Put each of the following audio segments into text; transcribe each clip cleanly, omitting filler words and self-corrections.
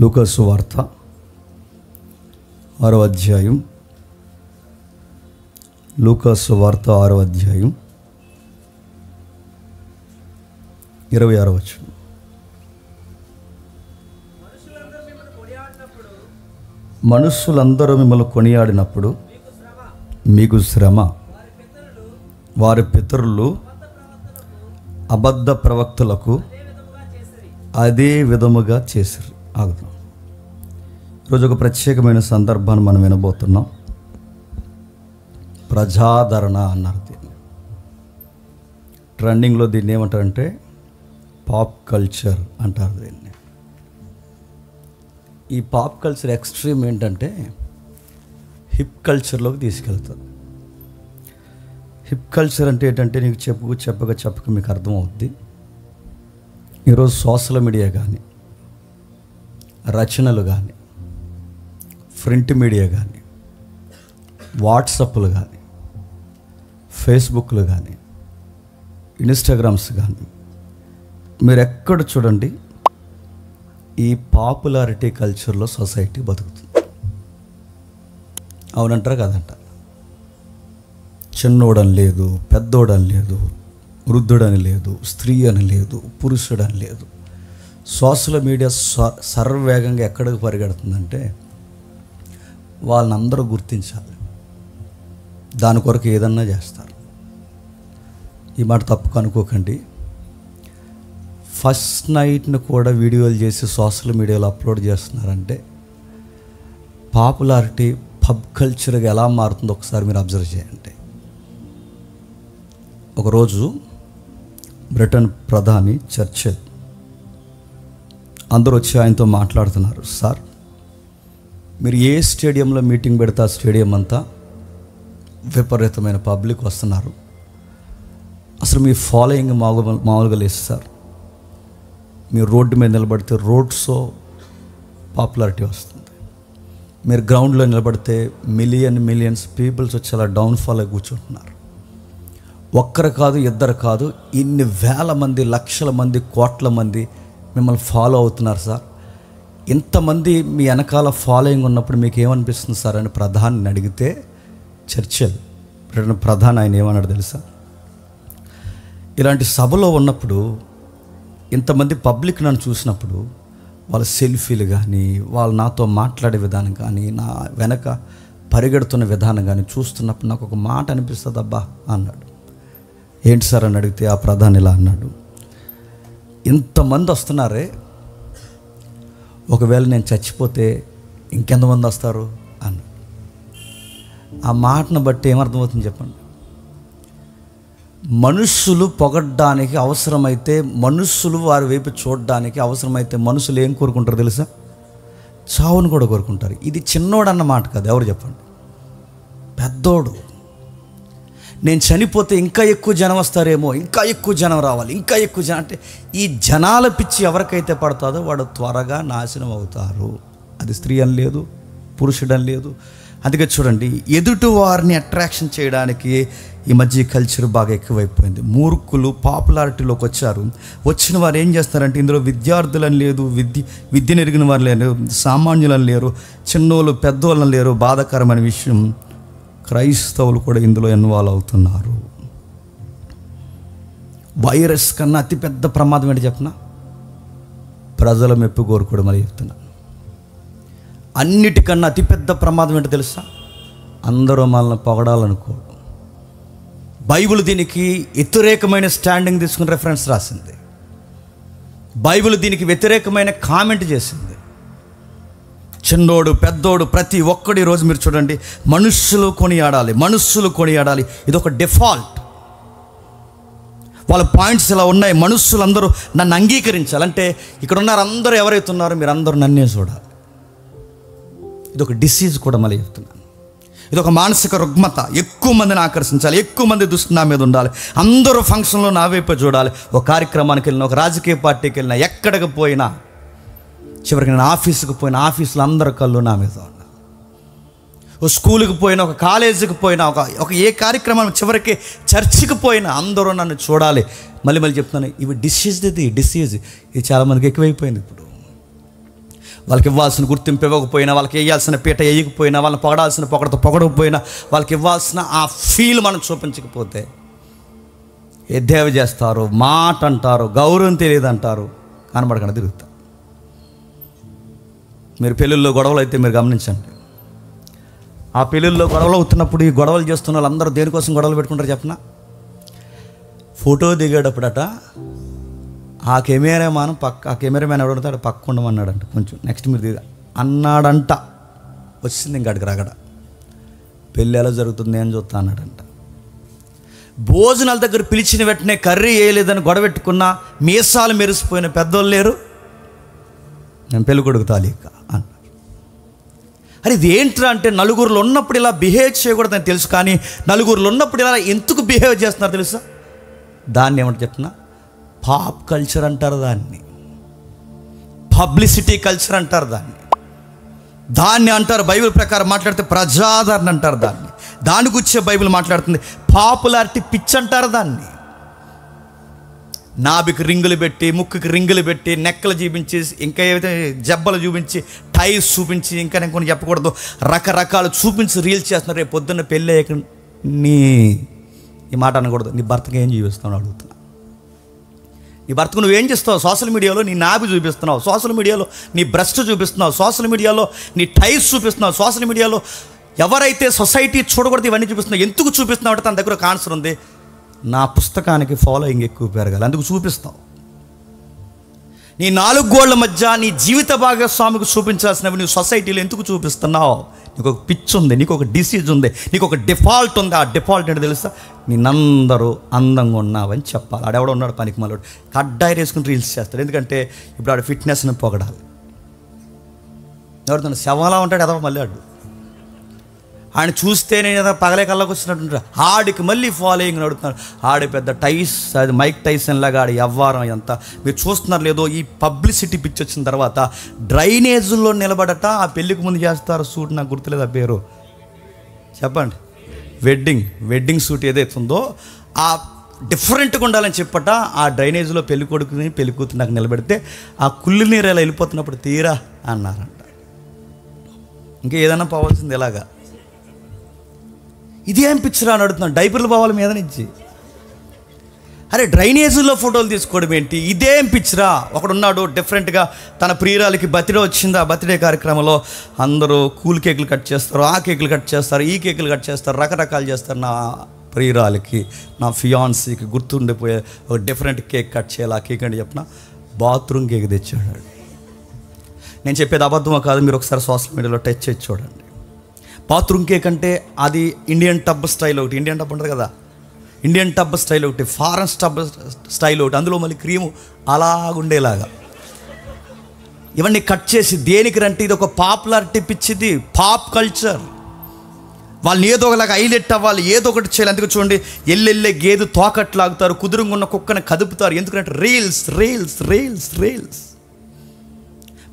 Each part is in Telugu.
లూకా సువార్త 6వ అధ్యాయం. లూకా సువార్త 6వ అధ్యాయం 26వ వచనం. మనుషులందరూ మిమ్మల్ని కొనియాడినప్పుడు మీకు శ్రమ. వారి పితరులు అబద్ధ ప్రవక్తలకు అదే విధముగా చేశారు. ఆగుతాం. ఈరోజు ఒక ప్రత్యేకమైన సందర్భాన్ని మనం వినబోతున్నాం. ప్రజాదరణ అన్నారు దీన్ని. ట్రెండింగ్లో దీన్ని ఏమంటారంటే పాప్ కల్చర్ అంటారు దీన్ని. ఈ పాప్ కల్చర్ ఎక్స్ట్రీమ్ ఏంటంటే హిప్ కల్చర్లోకి తీసుకెళ్తుంది. హిప్ కల్చర్ అంటే ఏంటంటే నీకు చెప్పక మీకు అర్థమవుద్ది. ఈరోజు సోషల్ మీడియా కానీ, రచనలు కానీ, ప్రింట్ మీడియా కానీ, వాట్సాప్లు కానీ, ఫేస్బుక్లు కానీ, ఇన్స్టాగ్రామ్స్ కానీ, మీరు ఎక్కడ చూడండి ఈ పాపులారిటీ కల్చర్లో సొసైటీ బతుకుతుంది. అవునంటారా కదంట? చిన్నోడని లేదు, పెద్దోడని లేదు, వృద్ధుడని లేదు, స్త్రీ అని లేదు, పురుషుడని లేదు. సోషల్ మీడియా సర్వవేగంగా ఎక్కడికి పరిగెడుతుందంటే వాళ్ళని అందరూ గుర్తించాలి, దాని కొరకు ఏదన్నా చేస్తారు. ఈ మాట తప్పుకు అనుకోకండి. ఫస్ట్ నైట్ని కూడా వీడియోలు చేసి సోషల్ మీడియాలో అప్లోడ్ చేస్తున్నారంటే పాపులారిటీ పబ్ కల్చర్గా ఎలా మారుతుందో ఒకసారి మీరు అబ్జర్వ్ చేయండి. ఒకరోజు బ్రిటన్ ప్రధాని చర్చిల్ అందరూ వచ్చి ఆయనతో మాట్లాడుతున్నారు. సార్, మీరు ఏ స్టేడియంలో మీటింగ్ పెడితే ఆ స్టేడియం అంతా విపరీతమైన పబ్లిక్ వస్తున్నారు. అసలు మీ ఫాలోయింగ్ మామూలుగా లేదు సార్. మీరు రోడ్డు మీద నిలబడితే రోడ్స్లో పాపులారిటీ వస్తుంది. మీరు గ్రౌండ్లో నిలబడితే మిలియన్స్ పీపుల్స్ వచ్చి అలా డౌన్ఫాల్లో కూర్చుంటున్నారు. ఒక్కరు కాదు, ఇద్దరు కాదు, ఇన్ని వేల మంది, లక్షల మంది, కోట్ల మంది మిమ్మల్ని ఫాలో అవుతున్నారు సార్. ఇంతమంది మీ వెనకాల ఫాలోయింగ్ ఉన్నప్పుడు మీకు ఏమనిపిస్తుంది సార్ అని ప్రధాని అడిగితే చర్చిల్ ప్రధాని ఆయన ఏమన్నాడు తెలుసా? ఇలాంటి సభలో ఉన్నప్పుడు ఇంతమంది పబ్లిక్ నన్ను చూసినప్పుడు వాళ్ళ సెల్ఫీలు కానీ, వాళ్ళు నాతో మాట్లాడే విధానం కానీ, నా వెనక పరిగెడుతున్న విధానం కానీ చూస్తున్నప్పుడు నాకు ఒక మాట అనిపిస్తుంది అబ్బా అన్నాడు. ఏంటి సార్ అని అడిగితే ఆ ప్రధాని ఇలా అన్నాడు, ఇంతమంది వస్తున్నారే, ఒకవేళ నేను చచ్చిపోతే ఇంకెంతమంది వస్తారు అన్నాడు. ఆ మాటను బట్టి ఏమర్థమవుతుంది చెప్పండి? మనుషులు పొగడ్డానికి అవసరమైతే, మనుషులు వారి వైపు చూడడానికి అవసరమైతే మనుషులు ఏం కోరుకుంటారు తెలుసా? చావును కూడా కోరుకుంటారు. ఇది చిన్నోడు అన్న మాట కాదు. ఎవరు చెప్పండి? పెద్దోడు. నేను చనిపోతే ఇంకా ఎక్కువ జనం వస్తారేమో, ఇంకా ఎక్కువ జనం రావాలి, ఇంకా ఎక్కువ జనం. అంటే ఈ జనాల పిచ్చి ఎవరికైతే పడుతుందో వాడు త్వరగా నాశనం అవుతారు. అది స్త్రీ అని లేదు, పురుషుడని లేదు. అందుకే చూడండి, ఎదుటి వారిని అట్రాక్షన్ చేయడానికి ఈ మధ్య కల్చర్ బాగా ఎక్కువైపోయింది. మూర్ఖులు పాపులారిటీలోకి వచ్చారు. వచ్చిన వారు ఏం చేస్తారంటే ఇందులో విద్యార్థులని లేదు, విద్య నెరిగిన వారు లేరు, సామాన్యులని లేరు, చిన్నోళ్ళు పెద్దోళ్ళని లేరు. బాధాకరమైన విషయం, క్రైస్తవులు కూడా ఇందులో ఇన్వాల్వ్ అవుతున్నారు. వైరస్ కన్నా అతిపెద్ద ప్రమాదం ఏంటి చెప్పిన? ప్రజల మెప్పు కోరుకోవడం అని చెప్తున్నా. అన్నిటికన్నా అతిపెద్ద ప్రమాదం ఏంటో తెలుసా? అందరూ మనల్ని పొగడాలనుకోవడం. బైబిల్ దీనికి వ్యతిరేకమైన స్టాండింగ్ తీసుకుని రెఫరెన్స్ రాసింది. బైబిల్ దీనికి వ్యతిరేకమైన కామెంట్ చేసింది. చిన్నోడు పెద్దోడు ప్రతి ఒక్కడి రోజు మీరు చూడండి, మనుషులు కొనియాడాలి. ఇది ఒక డిఫాల్ట్. వాళ్ళ పాయింట్స్ ఇలా ఉన్నాయి. మనుషులందరూ నన్ను అంగీకరించాలంటే ఇక్కడ ఉన్నారు అందరూ ఎవరైతే ఉన్నారో మీరు అందరూ నన్నే చూడాలి. ఇది ఒక డిసీజ్ కూడా మళ్ళీ చెప్తున్నాను. ఇది ఒక మానసిక రుగ్మత. ఎక్కువ మందిని ఆకర్షించాలి, ఎక్కువ మంది దృష్టి నా మీద ఉండాలి, అందరూ ఫంక్షన్లో నా వైపు చూడాలి. ఒక కార్యక్రమానికి వెళ్ళినా, ఒక రాజకీయ పార్టీకి వెళ్ళినా, ఎక్కడికి పోయినా, చివరికి నేను ఆఫీసుకు పోయిన ఆఫీసులో అందరి కళ్ళు నా మీద ఉన్నా. ఒక స్కూల్కి పోయినా, ఒక కాలేజీకి పోయినా, ఒక ఏ కార్యక్రమం, చివరికి చర్చికి పోయినా అందరూ నన్ను చూడాలి. మళ్ళీ చెప్తున్నాను, ఇవి డిసీజ్. ఇది చాలామందికి ఎక్కువైపోయింది. ఇప్పుడు వాళ్ళకి ఇవ్వాల్సిన గుర్తింపు ఇవ్వకపోయినా, వాళ్ళకి వేయాల్సిన పీట వేయకపోయినా, వాళ్ళని పొగడాల్సిన పొగడతో పొగడకపోయినా, వాళ్ళకి ఇవ్వాల్సిన ఆ ఫీల్ మనం చూపించకపోతే ఎద్దేవి చేస్తారు, మాట అంటారు, గౌరవం తెలియదు అంటారు, కనబడకుండా తిరుగుతారు. మీరు పెళ్ళిళ్ళలో గొడవలు అయితే మీరు గమనించండి. ఆ పెళ్ళిళ్ళలో గొడవలు అవుతున్నప్పుడు ఈ గొడవలు చేస్తున్న వాళ్ళందరూ దేనికోసం గొడవలు పెట్టుకుంటారు చెప్పనా? ఫోటో దిగేటప్పుడట ఆ కెమెరామ్యాన్ ఎవడుతాడు పక్క ఉండమన్నాడంట, కొంచెం నెక్స్ట్ మీరు దిగా అన్నాడంట. వచ్చింది ఇంక అడిగి రగడ. పెళ్ళి ఎలా జరుగుతుంది అని చూస్తా అన్నాడంట. భోజనాల దగ్గర పిలిచిన వెంటనే కర్రీ వేయలేదని గొడవెట్టుకున్న మీసాలు మెరిసిపోయిన పెద్దోళ్ళు లేరు, నేను పెళ్ళి కొడుకు తాలీక అన్నారు. అరే ఇది ఏంట్రా అంటే, నలుగురులో ఉన్నప్పుడు ఇలా బిహేవ్ చేయకూడదని తెలుసు, కానీ నలుగురులో ఉన్నప్పుడు ఇలా ఎందుకు బిహేవ్ చేస్తున్నారు తెలుసా? దాన్ని ఏమంటే చెప్తున్నా, పాప్ కల్చర్ అంటారు దాన్ని, పబ్లిసిటీ కల్చర్ అంటారు దాన్ని అంటారు. బైబిల్ ప్రకారం మాట్లాడితే ప్రజాదరణ అంటారు దాని గురించే బైబిల్ మాట్లాడుతుంది. పాపులారిటీ పిచ్ అంటారు దాన్ని. నాభికి రింగులు పెట్టి, ముక్కుకి రింగులు పెట్టి, నెక్కలు చూపించి, ఇంకా ఏవైతే జబ్బలు చూపించి, టైస్ చూపించి, ఇంకా నేను కొన్ని చెప్పకూడదు, రకరకాలు చూపించి రీల్స్ చేస్తున్నారు. రేపు పొద్దున్న పెళ్ళి అయ్యాక ఈ మాట అనకూడదు, నీ భర్తకి ఏం చూపిస్తావు అడుగుతున్నా. నీ భర్తకు నువ్వేం చేస్తావు? సోషల్ మీడియాలో నీ నాభి చూపిస్తున్నావు, సోషల్ మీడియాలో నీ బ్రెస్ట్ చూపిస్తున్నావు, సోషల్ మీడియాలో నీ టైస్ చూపిస్తున్నావు, సోషల్ మీడియాలో ఎవరైతే సొసైటీ చూడకూడదు ఇవన్నీ చూపిస్తున్నావు. ఎందుకు చూపిస్తున్నావు అంటే తన దగ్గర ఒక ఆన్సర్ ఉంది, నా పుస్తకానికి ఫాలోయింగ్ ఎక్కువ పెరగాలి, అందుకు చూపిస్తావు. నీ 4 గోళ్ల మధ్య నీ జీవిత భాగస్వామికి చూపించాల్సినవి నువ్వు సొసైటీలో ఎందుకు చూపిస్తున్నావు? నీకు ఒక పిచ్ ఉంది, నీకు ఒక డిసీజ్ ఉంది, నీకు ఒక డిఫాల్ట్ ఉంది. ఆ డిఫాల్ట్ ఏంటో తెలుసా? నేనందరూ అందంగా ఉన్నావని చెప్పాలి. ఆడెవడో ఉన్నాడు పనికి మళ్ళీ కడ్డాయి వేసుకుని రీల్స్ చేస్తాడు. ఎందుకంటే ఇప్పుడు ఆడ ఫిట్నెస్ని పొగడాలి. ఎవరితో శవలా ఉంటాడు ఎదవ మళ్ళీ ఆడు, ఆయన చూస్తేనే ఏదో పగలే కళ్ళకి వచ్చినట్టు ఆడికి మళ్ళీ ఫాలోయింగ్ నడుతున్నాడు. ఆడి పెద్ద అది మైక్ టైసన్ లాగా ఆడి ఎవ్వారం అంతా మీరు చూస్తున్నారు లేదో. ఈ పబ్లిసిటీ పిచ్చి వచ్చిన తర్వాత డ్రైనేజుల్లో నిలబడట, ఆ పెళ్ళికి ముందు చేస్తారు షూట్, నాకు గుర్తులేదు ఆ పేరు చెప్పండి, వెడ్డింగ్ షూట్ ఏదైతే ఉందో ఆ డిఫరెంట్గా ఉండాలని చెప్పట ఆ డ్రైనేజ్లో పెళ్లి కొడుకుని పెళ్లి కూతురు నాకు నిలబెడితే ఆ కుళ్ళి నీరు ఎలా వెళ్ళిపోతున్నప్పుడు తీరా అన్నారంట. ఇంకా ఏదైనా పోవాల్సింది ఎలాగా? ఇదేం పిక్చర్ అని అడుగుతున్నాను, డైపర్లు పోవాలి మీద నుంచి. అరే డ్రైనేజీల్లో ఫోటోలు తీసుకోవడం ఏంటి? ఇదేం పిక్చరా? ఒకడున్నాడు డిఫరెంట్గా, తన ప్రియురాలకి బర్త్డే వచ్చింది, ఆ బర్త్డే కార్యక్రమంలో అందరూ కూల్ కేకులు కట్ చేస్తారు, ఆ కేకులు కట్ చేస్తారు, ఈ కేకులు కట్ చేస్తారు, రకరకాలు చేస్తారు. నా ప్రియురాలకి, నా ఫియాన్సీకి గుర్తుండిపోయే ఒక డిఫరెంట్ కేక్ కట్ చేయాలి. ఆ కేక్ అంటే చెప్పిన బాత్రూమ్ కేక్ తెచ్చాడు. నేను చెప్పేది అబద్ధమో కాదు, మీరు ఒకసారి సోషల్ మీడియాలో టచ్ చేసి చూడండి. బాత్రూమ్ కేక్ అంటే అది ఇండియన్ టబ్ స్టైల్ ఒకటి, ఇండియన్ టబ్ ఉంటుంది కదా, ఇండియన్ టబ్ స్టైల్ ఒకటి, ఫారెన్ టబ్ స్టైల్ ఒకటి, అందులో మళ్ళీ క్రీము అలాగుండేలాగా ఇవన్నీ కట్ చేసి దేనికి రంటే ఇది ఒక పాపులారిటీ పిచ్చిది, పాప్ కల్చర్. వాళ్ళని ఏదో ఒకలాగా హైలైట్ అవ్వాలి, ఏదో ఒకటి చేయాలి. అందుకు చూడండి, ఎల్లెళ్ళే గేదె తోకట్లాగుతారు, కుదురుగున్న కుక్కని కదుపుతారు. ఎందుకంటే రీల్స్.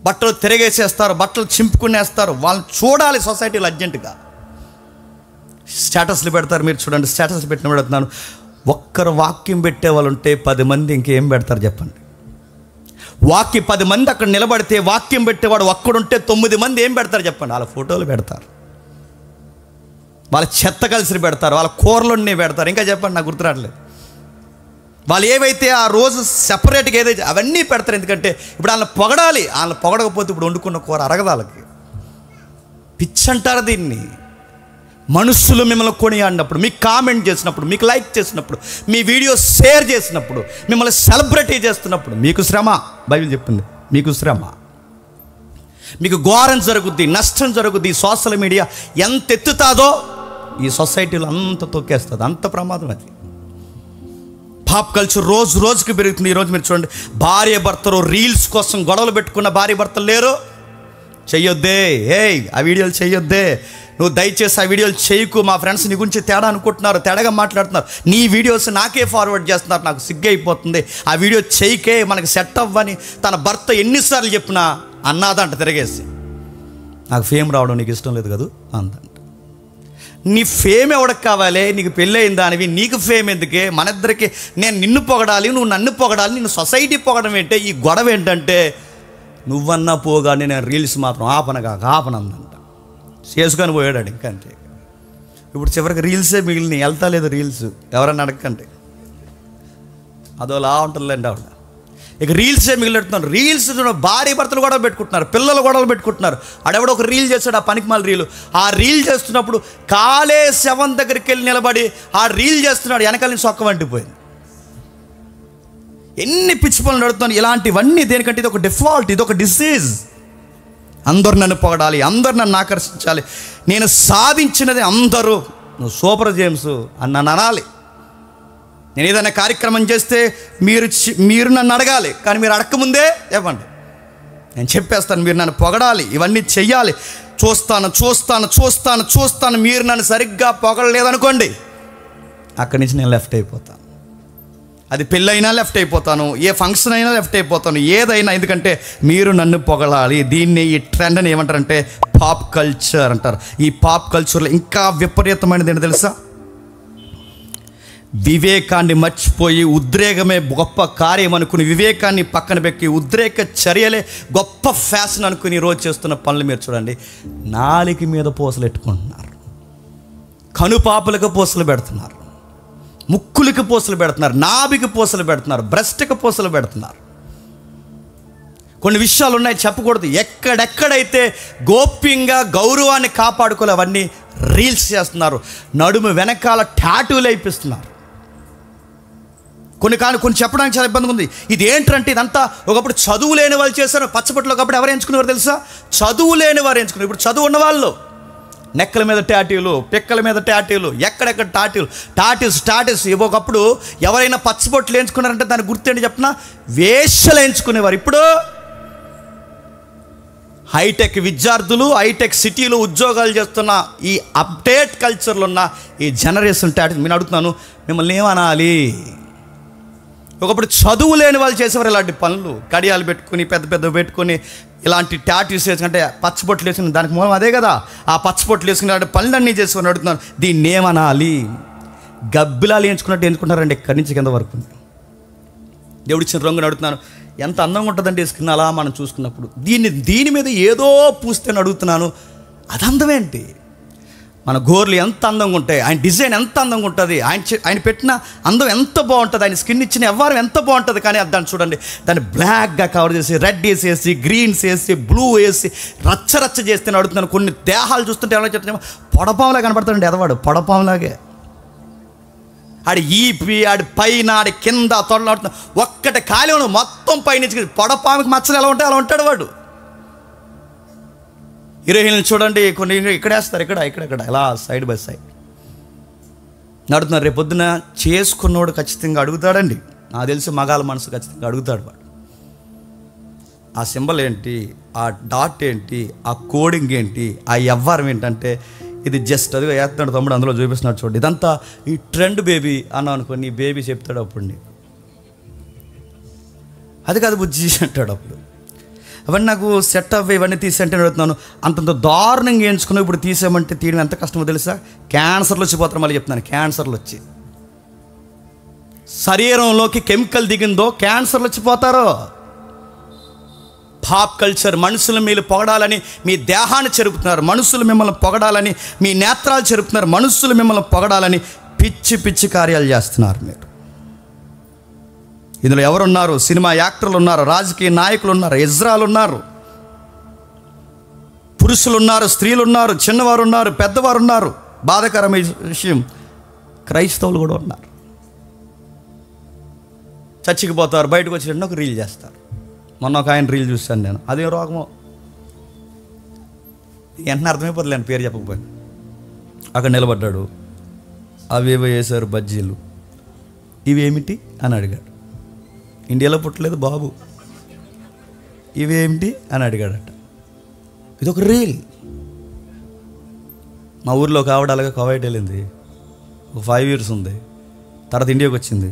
బట్టలు తిరగేసేస్తారు, బట్టలు చింపుకునేస్తారు. వాళ్ళని చూడాలి సొసైటీలో అర్జెంటుగా. స్టేటస్లు పెడతారు. మీరు చూడండి, స్టేటస్లు పెట్టిన పెడుతున్నాను. ఒక్కరు వాక్యం పెట్టే వాళ్ళు ఉంటే 10 మంది ఇంకేం పెడతారు చెప్పండి? 10 మంది అక్కడ నిలబడితే వాక్యం పెట్టేవాడు ఒక్కడుంటే 9 మంది ఏం పెడతారు చెప్పండి? వాళ్ళ ఫోటోలు పెడతారు, వాళ్ళ చెత్త కలిసి పెడతారు, వాళ్ళ కూరలన్నీ పెడతారు. ఇంకా చెప్పండి, నాకు గుర్తురాట్లేదు. వాళ్ళు ఏవైతే ఆ రోజు సెపరేట్గా ఏదైతే అవన్నీ పెడతారు. ఎందుకంటే ఇప్పుడు వాళ్ళని పొగడాలి, వాళ్ళని పొగడకపోతే ఇప్పుడు వండుకున్న కూర అరగదు వాళ్ళకి. పిచ్ అంటారు దీన్ని. మనుషులు మిమ్మల్ని కొనియాడినప్పుడు, మీకు కామెంట్ చేసినప్పుడు, మీకు లైక్ చేసినప్పుడు, మీ వీడియో షేర్ చేసినప్పుడు, మిమ్మల్ని సెలబ్రిటీ చేస్తున్నప్పుడు మీకు శ్రమ. బైబిల్ చెప్తుంది, మీకు శ్రమ, మీకు ఘోరం జరుగుద్ది, నష్టం జరుగుద్ది. సోషల్ మీడియా ఎంత ఎత్తుతాదో ఈ సొసైటీలో అంత తొక్కేస్తుంది, అంత ప్రమాదం అది. పాప్ కల్చర్ రోజు రోజుకి పెరుగుతుంది. ఈరోజు మీరు చూడండి, భార్య భర్తలు రీల్స్ కోసం గొడవలు పెట్టుకున్న భార్య భర్తలు లేరు. చెయ్యొద్దే, ఆ వీడియోలు చెయ్యొద్దే, నువ్వు దయచేసి ఆ వీడియోలు చేయకు, మా ఫ్రెండ్స్ నీ గురించి తేడా అనుకుంటున్నారు, తేడాగా మాట్లాడుతున్నారు, నీ వీడియోస్ నాకే ఫార్వర్డ్ చేస్తున్నారు, నాకు సిగ్గైపోతుంది, ఆ వీడియో చేయకే, మనకి సెట్ అవ్వని తన భర్త ఎన్నిసార్లు చెప్పినా అన్నాదంట తిరగేసి. నాకు ఫేమ్ రావడం నీకు ఇష్టం లేదు కదా అందంట. నీ ఫేమ్ ఎవరికి కావాలి? నీకు పెళ్ళయిన దానివి, నీకు ఫేమ్ ఎందుకే? మన ఇద్దరికి నేను నిన్ను పొగడాలి, నువ్వు నన్ను పొగడాలి, నిన్ను సొసైటీ పొగడం ఏంటే? ఈ గొడవ ఏంటంటే నువ్వన్నా పోగానే నేను రీల్స్ మాత్రం ఆపనందంట. చేసుకొని పోయాడు ఇంకంతే. ఇప్పుడు చివరికి రీల్సే మిగిలినాయి, వెళ్తా లేదు రీల్స్. ఎవరన్నా అడగండి, అదోలా ఉంటుందండి ఆవిడ. ఇక రీల్సే మిగిలినట్టున్నారు. రీల్స్ భార్య భర్తలు గొడవ పెట్టుకుంటున్నారు, పిల్లలు గొడవలు పెట్టుకుంటున్నారు. ఆడెవడో ఒక రీల్ చేస్తాడు, ఆ పనికిమాల రీలు. ఆ రీల్ చేస్తున్నప్పుడు కాలే శవం దగ్గరికి వెళ్ళి నిలబడి ఆ రీల్ చేస్తున్నాడు, వెనకాల నుంచి సొక్క వంటిపోయింది. ఎన్ని పిచ్చి పనులు నడుతున్నాను. ఇలాంటివన్నీ దేనికంటే ఇది ఒక డిఫాల్ట్, ఇది ఒక డిసీజ్. అందరూ నన్ను పొగడాలి, అందరూ నన్ను ఆకర్షించాలి, నేను సాధించినది అందరూ నువ్వు సూపర్ జేమ్స్ అని నన్ను అనాలి. నేను ఏదైనా కార్యక్రమం చేస్తే మీరు నన్ను అడగాలి, కానీ మీరు అడగకముందే ఇవ్వండి, నేను చెప్పేస్తాను. మీరు నన్ను పొగడాలి, ఇవన్నీ చెయ్యాలి. చూస్తాను మీరు నన్ను సరిగ్గా పొగడలేదనుకోండి, అక్కడి నుంచి నేను లెఫ్ట్ అయిపోతాను. అది పెళ్ళైనా లెఫ్ట్ అయిపోతాను, ఏ ఫంక్షన్ అయినా లెఫ్ట్ అయిపోతాను, ఏదైనా. ఎందుకంటే మీరు నన్ను పొగడాలి. దీన్ని, ఈ ట్రెండ్ని ఏమంటారంటే పాప్ కల్చర్ అంటారు. ఈ పాప్ కల్చర్లో ఇంకా విపరీతమైనది ఏంటి తెలుసా? వివేకాన్ని మర్చిపోయి ఉద్రేకమే గొప్ప కార్యం అనుకుని, వివేకాన్ని పక్కన పెట్టి ఉద్రేక చర్యలే గొప్ప ఫ్యాషన్ అనుకుని ఈరోజు చేస్తున్న పనులు మీరు చూడండి. నాలిక మీద పూసలు పెట్టుకుంటున్నారు, కనుపాపలకు పూసలు పెడుతున్నారు, ముక్కులకి పూసలు పెడుతున్నారు, నాభికి పూసలు పెడుతున్నారు, బ్రెస్ట్కి పూసలు పెడుతున్నారు. కొన్ని విషయాలు ఉన్నాయి, చెప్పకూడదు. ఎక్కడెక్కడైతే గోప్యంగా గౌరవాన్ని కాపాడుకోలే అవన్నీ రీల్స్ చేస్తున్నారు. నడుము వెనకాల టాటూలు వేయిస్తున్నారు. కొన్ని చెప్పడానికి చాలా ఇబ్బందిగా ఉంది. ఇది ఏంటంటే ఇదంతా ఒకప్పుడు చదువు లేని వాళ్ళు చేశారు. పచ్చబొట్లు ఒకప్పుడు ఎవరు ఎంచుకునేవారు తెలుసా? చదువు లేని వారు ఎంచుకున్నారు. ఇప్పుడు చదువు ఉన్నవాళ్ళు నెక్కల మీద టాటూలు, పిక్కల మీద టాటూలు, ఎక్కడెక్కడ టాటూస్. ఒకప్పుడు ఎవరైనా పచ్చబొట్లు ఎంచుకున్నారంటే దాని గుర్తేంటి చెప్పినా వేషలు ఎంచుకునేవారు. ఇప్పుడు హైటెక్ విద్యార్థులు, హైటెక్ సిటీలో ఉద్యోగాలు చేస్తున్న ఈ అప్డేట్ కల్చర్లో ఉన్న ఈ జనరేషన్ టాటూస్. నేను అడుగుతున్నాను, మిమ్మల్ని ఏమనాలి? ఒకప్పుడు చదువు లేని వాళ్ళు చేసేవారు ఇలాంటి పనులు, కడియాలు పెట్టుకుని పెద్ద పెట్టుకుని ఇలాంటి టాటూస్ వేసుకుంటే పచ్చబొట్లు వేసుకుని, దానికి మూలం అదే కదా. ఆ పచ్చబొట్లు వేసుకుని అలాంటి పనులన్నీ చేసుకుని అడుగుతున్నాను, దీన్ని ఏమనాలి? గబ్బిలాలు ఎంచుకున్నట్టు ఎంచుకుంటారండి ఇక్కడి నుంచి కింద వరకు. దేవుడిచ్చిన రంగుని అడుగుతున్నాను, ఎంత అందంగా ఉంటుందండి స్కిన్ అలా మనం చూసుకున్నప్పుడు. దీని మీద ఏదో పూస్తే అడుగుతున్నాను, అది అందమేంటి? మన గోర్లు ఎంత అందంగా ఉంటాయి, ఆయన డిజైన్ ఎంత అందంగా ఉంటుంది, ఆయన పెట్టిన అందం ఎంత బాగుంటుంది, ఆయన స్కిన్ ఇచ్చిన వ్యవహారం ఎంత బాగుంటుంది. కానీ దాన్ని చూడండి, దాన్ని బ్లాక్గా కవర్ చేసి, రెడ్ వేసేసి, గ్రీన్స్ వేసి, బ్లూ వేసి, రచ్చ చేస్తే అడుగుతున్నాను. కొన్ని దేహాలు చూస్తుంటే ఎలా చెప్తున్నామో పొడపాములా కనపడతాడండి ఎదవాడు, పొడపాములాగే. ఆడి ఈపి, ఆడి పైన, ఆడి కింద తొడలాడుతున్నా, ఒక్కటి ఖాళీ ఉండదు, మొత్తం పైనుంచి. పొడపాముకి మచ్చలు ఎలా ఉంటాయి అలా ఉంటాడు వాడు. హీరోయిన్లు చూడండి, కొన్ని ఇక్కడ వేస్తారు, ఇక్కడ ఇలా సైడ్ బై సైడ్ నడుతున్నారు. రేపు పొద్దున చేసుకున్నవాడు ఖచ్చితంగా అడుగుతాడండి. నాకు తెలిసి మగాళ్ళ మనసు ఖచ్చితంగా అడుగుతాడు వాడు. ఆ సింబల్ ఏంటి, ఆ డాట్ ఏంటి, ఆ కోడింగ్ ఏంటి, ఆ వ్యవహారం ఏంటంటే ఇది జస్ట్ అదిగా వేస్తున్నాడు తమ్ముడు, అందులో చూపిస్తున్నాడు చూడండి. ఇదంతా ఈ ట్రెండ్ బేబీ అన్నావు అనుకో, నీ బేబీ చెప్తాడు అప్పుడు, అది కాదు బుజ్జి అంటాడు అప్పుడు. అవన్నీ నాకు సెట్ అవ్వే, ఇవన్నీ తీసేంటే అడుగుతున్నాను. అంతంత దారుణంగా ఎంచుకున్నావు. ఇప్పుడు తీసేయమంటే తీయడం ఎంత కష్టమో తెలుసా? క్యాన్సర్లు వచ్చిపోతారు. మళ్ళీ చెప్తున్నాను, క్యాన్సర్లు వచ్చి శరీరంలోకి కెమికల్ దిగిందో క్యాన్సర్లు వచ్చిపోతారు. Pop culture. మనుషులు మీరు పొగడాలని మీ దేహాన్ని చెరుపుతున్నారు, మనుషులు మిమ్మల్ని పొగడాలని మీ నేత్రాలు చెరుపుతున్నారు, మనుషులు మిమ్మల్ని పొగడాలని పిచ్చి కార్యాలు చేస్తున్నారు మీరు. ఇందులో ఎవరున్నారు? సినిమా యాక్టర్లు ఉన్నారు, రాజకీయ నాయకులు ఉన్నారు, ఇజ్రాలు ఉన్నారు, పురుషులు ఉన్నారు, స్త్రీలు ఉన్నారు, చిన్నవారు ఉన్నారు, పెద్దవారు ఉన్నారు. బాధాకరమైన విషయం, క్రైస్తవులు కూడా ఉన్నారు. చర్చికి పోతారు, బయటకు వచ్చి ఒక రీల్ చేస్తారు. మొన్న ఒక ఆయన రీల్ చూశాను నేను, అదే రోగమో వెంటనే అర్థమైపోతుంది, నేను పేరు చెప్పకపోయాను. అక్కడ నిలబడ్డాడు, అవేవో వేశారు బజ్జీలు, ఇవేమిటి అని అడిగాడు. ఇండియాలో పుట్టలేదు బాబు, ఇవేమిటి అని అడిగాడట. ఇదొక రీల్. మా ఊర్లో ఒక ఆవిడ అలాగే కువైట్ వెళ్ళింది, ఒక 5 years ఉంది. తర్వాత ఇండియాకి వచ్చింది.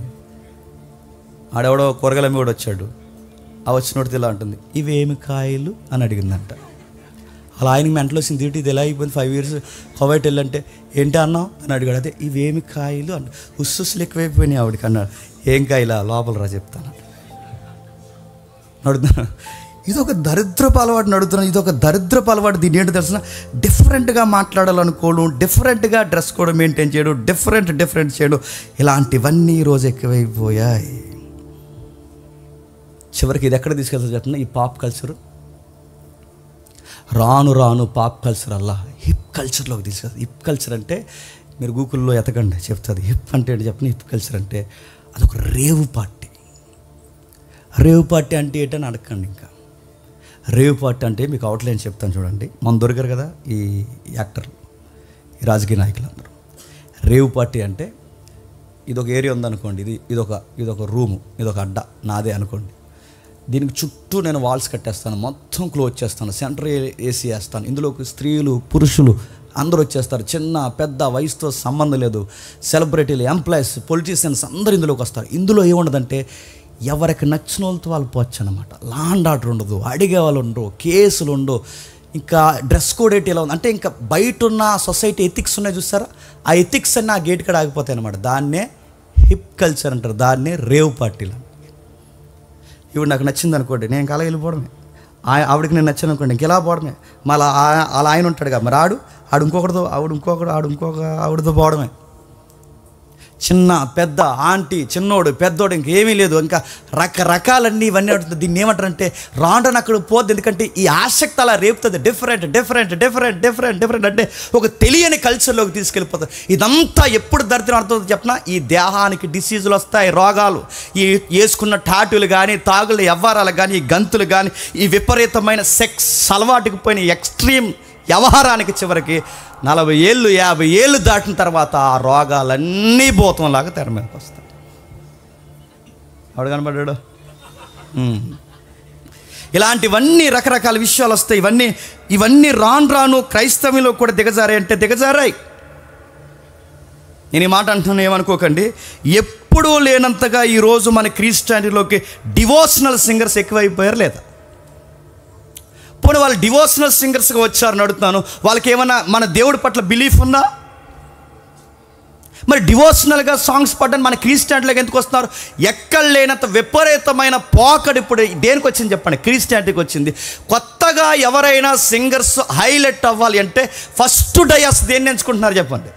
ఆడెవడో కూరగాయల అమ్మి కూడా వచ్చాడు. ఆ వచ్చినోడితే ఇలా ఉంటుంది, ఇవేమి కాయలు అని అడిగిందంట. అలా ఆయనకి మెంటలో వచ్చింది, ఇది ఎలా అయిపోయింది, 5 years కువైట్ వెళ్ళంటే ఏంటి అన్నావు అని అడిగాడు. అదే ఇవేమి కాయలు అంటే ఉస్సులు ఎక్కువైపోయినాయి ఆవిడకి అన్నాడు. ఏం కాయలా లోపల రా చెప్తాను అడుగుతున్నా. ఇది ఒక దరిద్రపు అలవాటు నడుతున్నాను. ఇది ఒక దరిద్రపు అలవాటు. దీని ఏంటో తెలిసిన, డిఫరెంట్గా మాట్లాడాలనుకోవడం, డిఫరెంట్గా డ్రెస్ కోడ్ మెయింటైన్ చేయడం, డిఫరెంట్ చేయడం, ఇలాంటివన్నీ ఈరోజు ఎక్కువైపోయాయి. చివరికి ఇది ఎక్కడ తీసుకెళ్తా చెప్తున్నా, ఈ పాప్ కల్చరు రాను పాప్ కల్చర్ అలా హిప్ కల్చర్లోకి తీసుకెళ్తుంది. హిప్ కల్చర్ అంటే మీరు గూగుల్లో ఎతకండి, చెప్తుంది. హిప్ అంటే ఏంటి చెప్పిన, హిప్ కల్చర్ అంటే అదొక రేవు పార్టీ. రేవు పార్టీ అంటే ఏంటని అడగండి. ఇంకా రేవు పార్టీ అంటే మీకు అవుట్లైన్ చెప్తాను చూడండి. మన దొరికారు కదా ఈ యాక్టర్లు, ఈ రాజకీయ నాయకులందరూ. రేవు పార్టీ అంటే ఇదొక ఏరియా ఉందనుకోండి, ఇదొక రూము, ఇదొక అడ్డ నాదే అనుకోండి. దీనికి చుట్టూ నేను వాల్స్ కట్టేస్తాను, మొత్తం క్లోజ్ చేస్తాను, సెంటర్ ఏసీ వేస్తాను. ఇందులోకి స్త్రీలు పురుషులు అందరూ వచ్చేస్తారు. చిన్న పెద్ద వయసుతో సంబంధం లేదు. సెలబ్రిటీలు, ఎంప్లాయీస్, పొలిటీషియన్స్ అందరూ ఇందులోకి వస్తారు. ఇందులో ఏముండదంటే ఎవరికి నచ్చిన వాళ్ళతో వాళ్ళు పోవచ్చు అనమాట. లాండ్ ఆర్డర్ ఉండదు, అడిగే వాళ్ళు ఉండరు, కేసులు ఉండవు. ఇంకా డ్రెస్ కోడ్ ఏంటి ఎలా ఉంది అంటే, ఇంకా బయట ఉన్న సొసైటీ ఎథిక్స్ ఉన్నాయి చూస్తారా, ఆ ఎథిక్స్ అన్నీ ఆ గేట్ కాడ ఆగిపోతాయి అనమాట. దాన్నే హిప్ కల్చర్ అంటారు, దాన్నే రేవ్ పార్టీలు. ఇప్పుడు నాకు నచ్చింది అనుకోండి, నేను ఇంకా అలా వెళ్ళిపోవడమే. ఆవిడకి నేను నచ్చాను అనుకోండి, ఇంక ఇలా పోవడమే. మళ్ళీ అలా ఆయన ఉంటాడుగా, మరి ఆడు ఇంకొకటితో, ఆవిడతో పోవడమే. చిన్న పెద్ద ఆంటీ చిన్నోడు పెద్దోడు ఇంకేమీ లేదు. ఇంకా రకరకాలన్నీ ఇవన్నీ అడుగుతుంది. దీన్ని ఏమంటారంటే రాండని అక్కడ పోద్ది. ఎందుకంటే ఈ ఆసక్తి అలా రేపుతుంది. డిఫరెంట్ అంటే ఒక తెలియని కల్చర్లోకి తీసుకెళ్ళిపోతుంది. ఇదంతా ఎప్పుడు దరిద్రం అర్థమవుతుంది చెప్పిన, ఈ దేహానికి డిసీజులు వస్తాయి, రోగాలు, ఈ వేసుకున్న టాటూలు కానీ, తాగులు వ్యవహారాలు కానీ, ఈ గంతులు కానీ, ఈ విపరీతమైన సెక్స్ అలవాటుకు పోయిన ఎక్స్ట్రీమ్ వ్యవహారానికి చివరికి 40 ఏళ్ళు 50 ఏళ్ళు దాటిన తర్వాత ఆ రోగాలన్నీ భూతంలాగా తెర మీదకి వస్తాయి. ఆవిడ కనబడ్డాడు. ఇలాంటివన్నీ రకరకాల విషయాలు వస్తాయి. ఇవన్నీ రాను క్రైస్తవంలో కూడా దిగజారాయి అంటే దిగజారాయి. నేను ఈ మాట అంటున్నాను, ఏమనుకోకండి. ఎప్పుడూ లేనంతగా ఈరోజు మన క్రిస్టియానిటీలోకి డివోషనల్ సింగర్స్ ఎక్కువైపోయారు లేదా? పోనీ వాళ్ళు డివోషనల్ సింగర్స్గా వచ్చారని అడుగుతున్నాను. వాళ్ళకి ఏమన్నా మన దేవుడి పట్ల బిలీఫ్ ఉందా? మరి డివోషనల్గా సాంగ్స్ పాడడానికి మన క్రిస్టియానిటీలోకి ఎందుకు వస్తున్నారు? ఎక్కడ లేనంత విపరీతమైన పోకడు ఇప్పుడు దేనికి వచ్చింది చెప్పండి? క్రిస్టియానిటీకి వచ్చింది. కొత్తగా ఎవరైనా సింగర్స్ హైలైట్ అవ్వాలి అంటే ఫస్ట్ డయాస్ దేన్ని ఎంచుకుంటున్నారు చెప్పండి?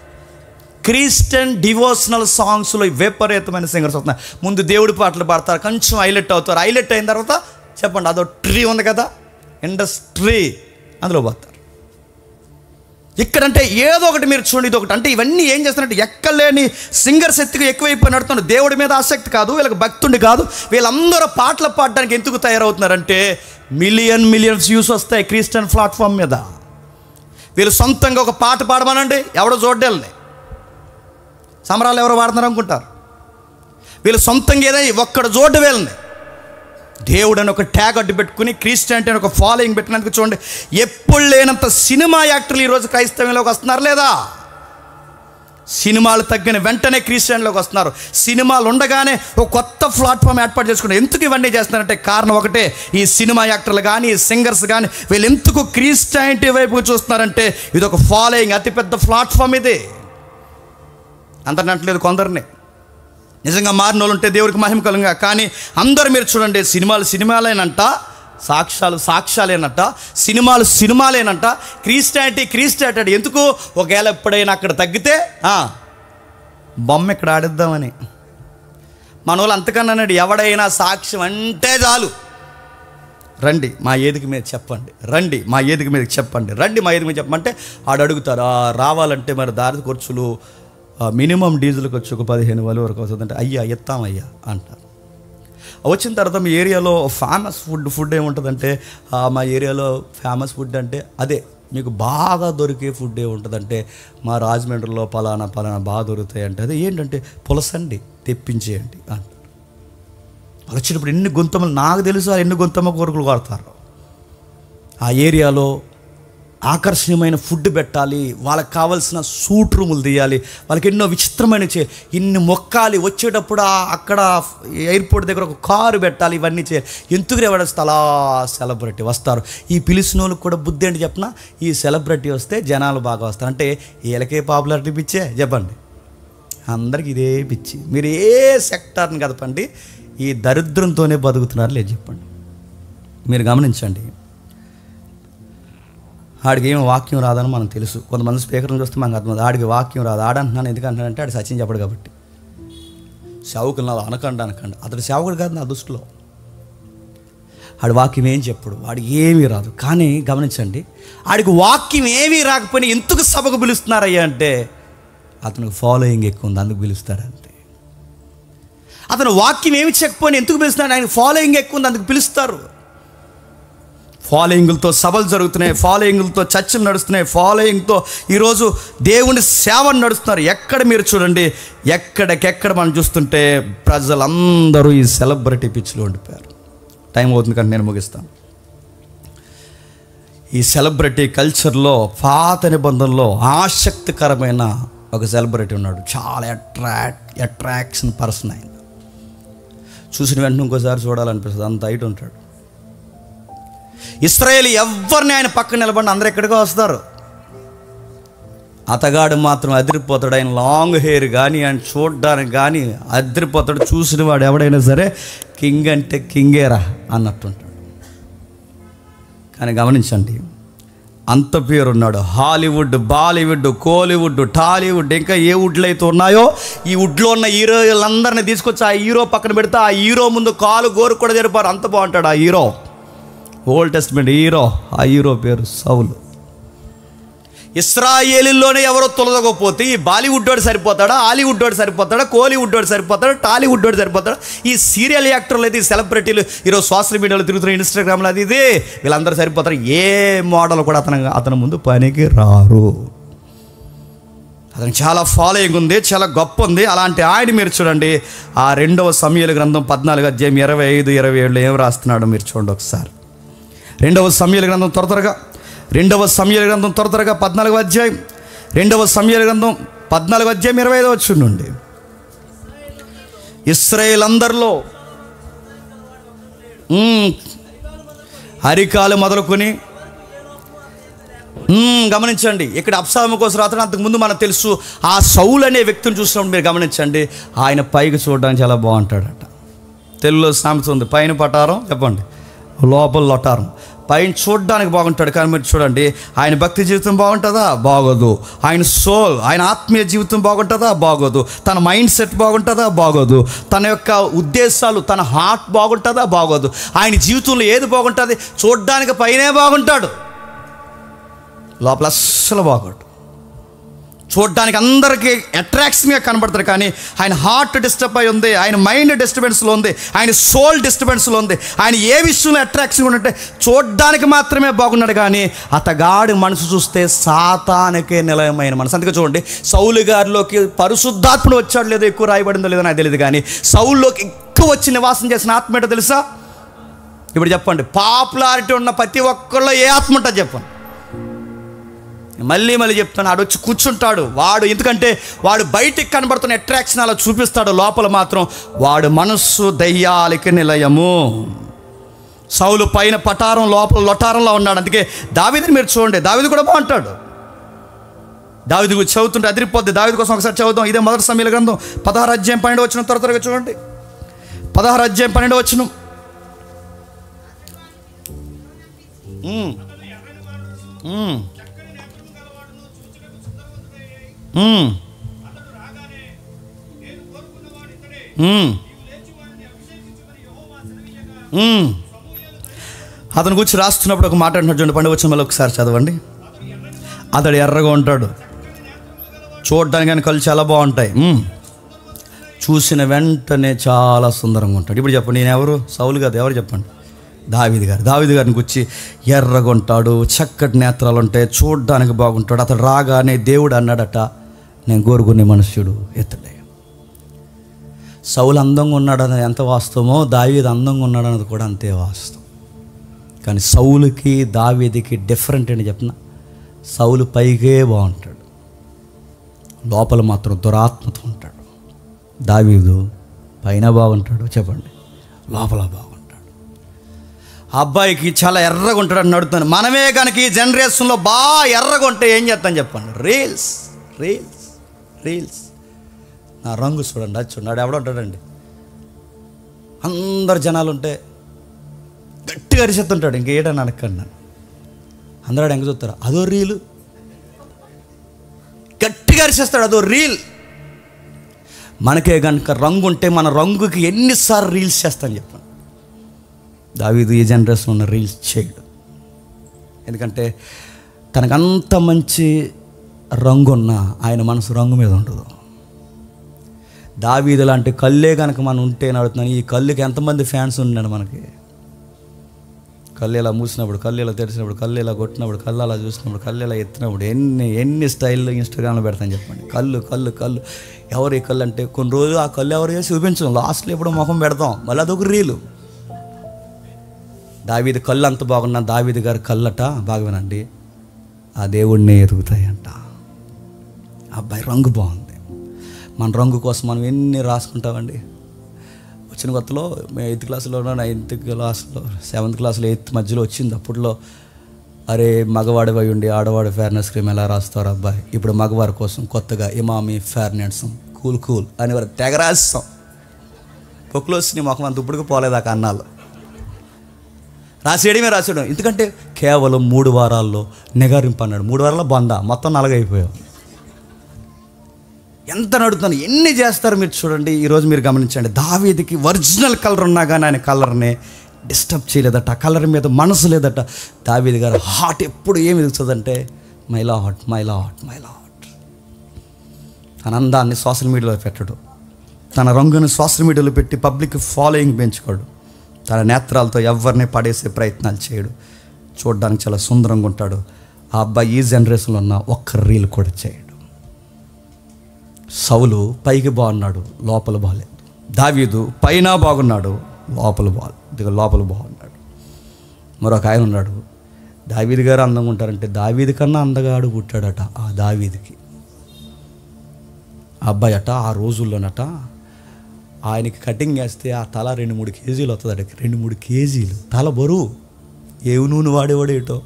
క్రిస్టియన్ డివోషనల్ సాంగ్స్లో విపరీతమైన సింగర్స్ వస్తున్నారు. ముందు దేవుడి పాటలు పాడతారు, కొంచెం హైలైట్ అవుతారు. హైలైట్ అయిన తర్వాత చెప్పండి, అదో ట్రీ ఉంది కదా, ఇండస్ట్రీ, అందులో పోతారు. ఇక్కడంటే ఏదో ఒకటి మీరు చూడండి, ఇది ఒకటి. అంటే ఇవన్నీ ఏం చేస్తారంటే ఎక్కలేని సింగర్స్ ఎక్కువైపోయి నడుతున్నారు. దేవుడి మీద ఆసక్తి కాదు, వీళ్ళకి భక్తుండి కాదు. వీళ్ళందరూ పాటలు పాడడానికి ఎందుకు తయారవుతున్నారంటే మిలియన్స్ వ్యూస్ వస్తాయి క్రిస్టియన్ ప్లాట్ఫామ్ మీద. వీళ్ళు సొంతంగా ఒక పాట పాడమనండి, ఎవడో చూడ్డాలని సమరాలు ఎవరో పాడుతున్నారు అనుకుంటారు. వీళ్ళు సొంతంగా ఏదైనా ఒక్కడ చూడ్డ వీళ్ళని దేవుడు అని ఒక ట్యాగ్ అడ్డు పెట్టుకుని క్రిస్టియానిటీ అని ఒక ఫాలోయింగ్ పెట్టినందుకు చూడండి, ఎప్పుడు లేనంత సినిమా యాక్టర్లు ఈరోజు క్రైస్తవంలోకి వస్తున్నారు లేదా? సినిమాలు తగ్గిన వెంటనే క్రిస్టియానిటీలోకి వస్తున్నారు. సినిమాలు ఉండగానే ఒక కొత్త ప్లాట్ఫామ్ ఏర్పాటు చేసుకుంటారు. ఎందుకు ఇవన్నీ చేస్తున్నారంటే కారణం ఒకటే, ఈ సినిమా యాక్టర్లు కానీ, సింగర్స్ కానీ, వీళ్ళు ఎందుకు క్రిస్టియానిటీ వైపు చూస్తున్నారంటే ఇది ఒక ఫాలోయింగ్, అతిపెద్ద ప్లాట్ఫామ్ ఇది. అందరిని అంటలేదు, కొందరిని. నిజంగా మారిన వాళ్ళు ఉంటే దేవుడికి మహిమ కలుగుగా. కానీ అందరూ మీరు చూడండి, సినిమాలేనంట, సాక్ష్యాలేనంట, సినిమాలేనంట, క్రిస్టియానిటీ. ఎందుకు? ఒకవేళ ఎప్పుడైనా అక్కడ తగ్గితే బొమ్మ ఇక్కడ ఆడిద్దామని. మన వాళ్ళు అంతకన్నా ఎవడైనా సాక్ష్యం అంటే చాలు, రండి మా ఏదికి మీద చెప్పండి, రండి మా ఏదికి మీద చెప్పమంటే ఆడు అడుగుతారు. రావాలంటే మరి దారి ఖర్చులు మినిమం డీజిల్కి వచ్చి ఒక 15,000 వరకు వస్తుందంటే అయ్యా ఎత్తామయ్యా అంటారు. వచ్చిన తర్వాత మీ ఏరియాలో ఫేమస్ ఫుడ్ ఏముంటుందంటే, మా ఏరియాలో ఫేమస్ ఫుడ్ అంటే అదే, మీకు బాగా దొరికే ఫుడ్ ఏముంటుందంటే మా రాజమండ్రిలో పలానా బాగా దొరుకుతాయి అంటే అదే ఏంటంటే పులసండి తెప్పించేయండి అంటారు. వచ్చినప్పుడు ఎన్ని గుంతమ్మలు, నాకు తెలుసు ఎన్ని గుంతమ్మ కూరలు కొడతారు. ఆ ఏరియాలో ఆకర్షణీయమైన ఫుడ్ పెట్టాలి, వాళ్ళకి కావాల్సిన సూట్ రూములు తీయాలి, వాళ్ళకి ఎన్నో విచిత్రమైన ఇన్ని మొక్కాలి, వచ్చేటప్పుడు అక్కడ ఎయిర్పోర్ట్ దగ్గర ఒక కారు పెట్టాలి, ఇవన్నీ చేయాలి. ఎందుకు ఎవడొస్తే అలా సెలబ్రిటీ వస్తారు. ఈ పిలిచిన వాళ్ళకి కూడా బుద్ధి ఏంటి చెప్పిన, ఈ సెలబ్రిటీ వస్తే జనాలు బాగా వస్తారు. అంటే వీళ్ళకే పాపులారిటీ పిచ్చే చెప్పండి, అందరికి ఇదే పిచ్చి. మీరు ఏ సెక్టార్ని కదపండి, ఈ దరిద్రంతోనే బతుకుతున్నారు లేదు చెప్పండి. మీరు గమనించండి, ఆడికి ఏం వాక్యం రాదని మనకు తెలుసు. కొంతమంది స్పీకర్ని చూస్తే మనకు అర్థమవుతుంది ఆడికి వాక్యం రాదు. ఆడంటున్నాను ఎందుకంటున్నానంటే ఆడు సత్యం చెప్పడు కాబట్టి. సేవకులు నాలో అనకండి అతడు సేవకుడు కాదు నా దృష్టిలో. ఆడి వాక్యం ఏం చెప్పడు, వాడికి ఏమీ రాదు. కానీ గమనించండి, ఆడికి వాక్యం ఏమీ రాకపోయినా ఎందుకు సభకు పిలుస్తున్నారయ్యా అంటే అతనికి ఫాలోయింగ్ ఎక్కువ ఉంది, అందుకు పిలుస్తారంతే. అతను వాక్యం ఏమి చెప్పకపోయినా ఎందుకు పిలుస్తున్నాడు, ఆయన ఫాలోయింగ్ ఎక్కువ ఉంది, అందుకు పిలుస్తారు. ఫాలోయింగ్లతో సభలు జరుగుతున్నాయి, ఫాలోయింగ్లతో చర్చలు నడుస్తున్నాయి, ఫాలోయింగ్తో ఈరోజు దేవుని సేవను నడుస్తున్నారు. ఎక్కడ మీరు చూడండి, ఎక్కడికెక్కడ మనం చూస్తుంటే ప్రజలందరూ ఈ సెలబ్రిటీ పిచ్చిలో ఉండిపోయారు. టైం అవుతుంది కానీ నేను ముగిస్తాను. ఈ సెలబ్రిటీ కల్చర్లో పాత నిబంధనలో ఆసక్తికరమైన ఒక సెలబ్రిటీ ఉన్నాడు. చాలా అట్రాక్షన్ పర్సన్ ఆయన. చూసిన వెంటనే ఇంకోసారి చూడాలనిపిస్తుంది, అంత హైట్ ఉంటాడు. ఇశ్రాయేలు ఎవరిని ఆయన పక్కన నిలబడి అందరు ఎక్కడికో వస్తారు. అతగాడు మాత్రం అదిరిపోతాడు. ఆయన లాంగ్ హెయిర్ కానీ ఆయన చూడడానికి కానీ అదిరిపోతాడు. చూసిన వాడు ఎవడైనా సరే కింగ్ అంటే కింగేరా అన్నట్టుంటాడు. కానీ గమనించండి, అంత పేరున్నాడు. హాలీవుడ్, బాలీవుడ్, కోలీవుడ్, టాలీవుడ్, ఇంకా ఏ వుడ్లు అయితే ఉన్నాయో ఈ వుడ్లో ఉన్న హీరోలందరినీ తీసుకొచ్చి ఆ హీరో పక్కన పెడితే ఆ హీరో ముందు కాలు గోరు కూడా జరిపారు. అంత బాగుంటాడు ఆ హీరో. Old testament hero. ఆ హీరో పేరు సౌలు. ఇశ్రాయేలులోనే ఎవరో తొలగకపోతే ఈ బాలీవుడ్ వాడు సరిపోతాడా, హాలీవుడ్ వాడు సరిపోతాడా, కోలీవుడ్ వాడు సరిపోతాడా, టాలీవుడ్ వాడు సరిపోతాడా, ఈ సీరియల్ యాక్టర్లు అయితే ఈ సెలబ్రిటీలు ఈరోజు సోషల్ మీడియాలో తిరుగుతున్న ఇన్స్టాగ్రామ్లో అది ఇది వీళ్ళందరూ సరిపోతారు. ఏ మోడల్ కూడా అతని ముందు పనికి రారు. అతనికి చాలా ఫాలోయింగ్ ఉంది, చాలా గొప్ప ఉంది. అలాంటి ఆయన మీరు చూడండి, ఆ 2వ సమూయేలు గ్రంథం 14 అధ్యాయం 25, 27 ఏం రాస్తున్నాడో మీరు చూడండి ఒకసారి. 2వ సమూయేలు గ్రంథం త్వరగా 2వ సమూయేలు గ్రంథం త్వరగా 14వ అధ్యాయం 2వ సమూయేలు గ్రంథం 14వ అధ్యాయం 25వ వచనం నుండి. ఇశ్రాయేలందరిలో అరికాలు మొదలుకొని గమనించండి, ఇక్కడ అబ్షాలోము కోసం రాత్రి అంతకుముందు మనకు తెలుసు. ఆ సౌలు అనే వ్యక్తిని చూసినప్పుడు మీరు గమనించండి, ఆయన పైకి చూడడానికి చాలా బాగుంటాడట. తెలుగులో సామెత ఉంది, పైన పటారం చెప్పండి, లోపల లొటారం. పైన చూడడానికి బాగుంటాడు కానీ మీరు చూడండి, ఆయన భక్తి జీవితం బాగుంటుందా, బాగోదు. ఆయన సోల్, ఆయన ఆత్మీయ జీవితం బాగుంటుందా, బాగోదు. తన మైండ్ సెట్ బాగుంటుందా, బాగోదు. తన యొక్క ఉద్దేశాలు, తన హార్ట్ బాగుంటుందా, బాగోదు. ఆయన జీవితంలో ఏది బాగుంటుంది, చూడడానికి పైనే బాగుంటాడు, లోపల అస్సలు బాగోడు. చూడడానికి అందరికీ అట్రాక్షన్గా కనబడతారు కానీ ఆయన హార్ట్ డిస్టర్బ్ అయి ఉంది, ఆయన మైండ్ డిస్టర్బెన్స్లో ఉంది, ఆయన సోల్ డిస్టర్బెన్స్లో ఉంది. ఆయన ఏ విషయంలో అట్రాక్షన్ ఉంటే చూడడానికి మాత్రమే బాగున్నాడు కానీ అతగాడి మనసు చూస్తే సాతానికే నిలయమైన మనసు. అందుకే చూడండి, సౌలు గారిలోకి పరిశుద్ధాత్ముడు వచ్చాడు లేదో ఎక్కువ రాయబడిందో లేదో నాకు తెలియదు కానీ సౌల్లోకి ఎక్కువ వచ్చి నివాసం చేసిన ఆత్మ ఏంటో తెలుసా? ఇప్పుడు చెప్పండి, పాపులారిటీ ఉన్న ప్రతి ఒక్కళ్ళలో ఏ ఆత్మ ఉంటుందో చెప్పండి. మళ్ళీ చెప్తాను, ఆడు వచ్చి కూర్చుంటాడు వాడు. ఎందుకంటే వాడు బయటికి కనబడుతున్న అట్రాక్షన్ అలా చూపిస్తాడు, లోపల మాత్రం వాడు మనస్సు దయ్యాలకి నిలయము. సౌలు పైన పటారం, లోపల లొటారంలో ఉన్నాడు. అందుకే దావీదుని మీరు చూడండి, దావీదు కూడా బాగుంటాడు. దావీదు గురించి చదువుతుంటే అదిరిపోద్ది. దావీదు కోసం ఒకసారి చదువుదాం. ఇదే 1 సమూయేలు గ్రంథం 16 అధ్యాయం 12 వచనం త్వరగా చూడండి. 16 అధ్యాయం 12 వచనం. అతని గురించి రాస్తున్నప్పుడు ఒక మాట అంటున్నాడు చూడండి, 12వ వచనంలో ఒకసారి చదవండి. అతడు ఎర్రగా ఉంటాడు, చూడడానికి కానీ కళ్ళు చాలా బాగుంటాయి, చూసిన వెంటనే చాలా సుందరంగా ఉంటాడు. ఇప్పుడు చెప్పండి, నేను ఎవరు? సౌలు కాదు, ఎవరు చెప్పండి? దావీదు గారు. దావీదు గారిని గురించి ఎర్రగా ఉంటాడు, చక్కటి నేత్రాలు ఉంటాయి, చూడడానికి బాగుంటాడు. అతడు రాగానే దేవుడు అన్నాడట, నేను కోరుకునే మనుష్యుడు ఇతడే. సౌలు అందంగా ఉన్నాడన్నది ఎంత వాస్తవమో దావీదు అందంగా ఉన్నాడన్నది కూడా అంతే వాస్తవం. కానీ సౌలుకి దావీదుకి డిఫరెంట్ అని చెప్పిన, సౌలు పైకే బాగుంటాడు, లోపల మాత్రం దురాత్మతో ఉంటాడు. దావీదు పైన బాగుంటాడు చెప్పండి, లోపల బాగుంటాడు. అబ్బాయికి చాలా ఎర్రగా ఉంటాడు అని అడుగుతాను. మనమే కనుక ఈ జనరేషన్లో బాగా ఎర్రగా ఉంటే ఏం చేస్తాను చెప్పండి? Reels reels reels. నా రంగు చూడండి, అది చూడండి, ఎవడో ఉంటాడండి. అందరు జనాలు ఉంటే గట్టిగా అరిచేస్తుంటాడు. ఇంకేడని అనక్కన్నా అందరూ ఎంగ చూస్తారు, అదో రీలు. గట్టిగా అరిచేస్తాడు, అదో రీల్. మనకే కనుక రంగు ఉంటే మన రంగుకి ఎన్నిసార్లు రీల్స్ చేస్తాను చెప్పండి. దావీదు ఈ జనరేషన్లో ఉన్న రీల్స్ చేయడు. ఎందుకంటే తనకంత మంచి రంగు ఉన్నా ఆయన మనసు రంగు మీద ఉండదు. దావీదు లాంటి కళ్ళే కనుక మనం ఉంటే నడుతున్నాను. ఈ కళ్ళుకి ఎంతమంది ఫ్యాన్స్ ఉన్నాడు మనకి. కళ్ళు ఇలా మూసినప్పుడు, కళ్ళు ఇలా తెరిచినప్పుడు, కళ్ళు ఇలా కొట్టినప్పుడు, కళ్ళు అలా చూసినప్పుడు, కళ్ళు ఇలా ఎత్తినప్పుడు ఎన్ని స్టైల్లో ఇన్స్టాగ్రామ్లో పెడతాను చెప్పండి. కళ్ళు కళ్ళు కళ్ళు ఎవరు ఈ కళ్ళు అంటే కొన్ని రోజులు ఆ కళ్ళు ఎవరు చేసి చూపించం, లాస్ట్లో ఎప్పుడో ముఖం పెడతాం, మళ్ళీ అదొక రీలు. దావీదు కళ్ళు అంత బాగున్నా దావీదు గారి కళ్ళట బాగా వినండి, ఆ దేవుడిని ఎదుగుతాయంట. అబ్బాయి రంగు బాగుంది. మన రంగు కోసం మనం ఎన్ని రాసుకుంటామండి. వచ్చిన కొత్తలో మేము 8th క్లాస్లో 9th క్లాస్లో 7th క్లాస్లో 8th మధ్యలో వచ్చింది. అప్పట్లో అరే మగవాడి అయి ఉండి ఆడవాడి ఫేర్నెస్ క్రీమ్ ఎలా రాస్తారు అబ్బాయి. ఇప్పుడు మగవారి కోసం కొత్తగా ఇమామి ఫేర్నెస్ కూల్ కూల్ అని వారు తెగ రాస్తాం. పొక్కులు వచ్చి మొహం అంత ఇప్పటికి పోలేదాకా అన్నాళ్ళు రాసేయడమే రాసేయడం. ఎందుకంటే కేవలం 3 వారాల్లో నిగారింపు అన్నాడు. 3 వారాల్లో బంద మొత్తం 4 అయిపోయావు. ఎంత నడుతున్నాను, ఎన్ని చేస్తారు మీరు చూడండి. ఈరోజు మీరు గమనించండి, దావీదుకి ఒరిజినల్ కలర్ ఉన్నా కానీ ఆయన కలర్ని డిస్టర్బ్ చేయలేదట. ఆ కలర్ మీద మనసు లేదట. దావీదు గారు హార్ట్ ఎప్పుడు ఏమి ఎదుగుతుందంటే my lord my lord my lord. తన అందాన్ని సోషల్ మీడియాలో పెట్టడు, తన రంగుని సోషల్ మీడియాలో పెట్టి పబ్లిక్ ఫాలోయింగ్ పెంచుకోడు, తన నేత్రాలతో ఎవరిని పడేసే ప్రయత్నాలు చేయడు. చూడడానికి చాలా సుందరంగా ఉంటాడు. ఆ అబ్బాయి ఈ జనరేషన్లో ఉన్న ఒక్క రీల్ కూడా చేయడు. సౌలు పైకి బాగున్నాడు, లోపల బాగాలేదు. దావీదు పైన బాగున్నాడు, లోపల బాగున్నాడు. మరొక ఆయన ఉన్నాడు, దావీదు గారు అందంగా ఉంటారంటే దావీదు కన్నా అందగాడు పుట్టాడట. ఆ దావీదుకి అబ్బాయి అట ఆ రోజుల్లోనట ఆయనకి కటింగ్ వేస్తే ఆ తల 2-3 కేజీలు వస్తుంది అట. 2-3 కేజీలు తల బరువు. ఏవి నూనె వాడేవాడు ఏటో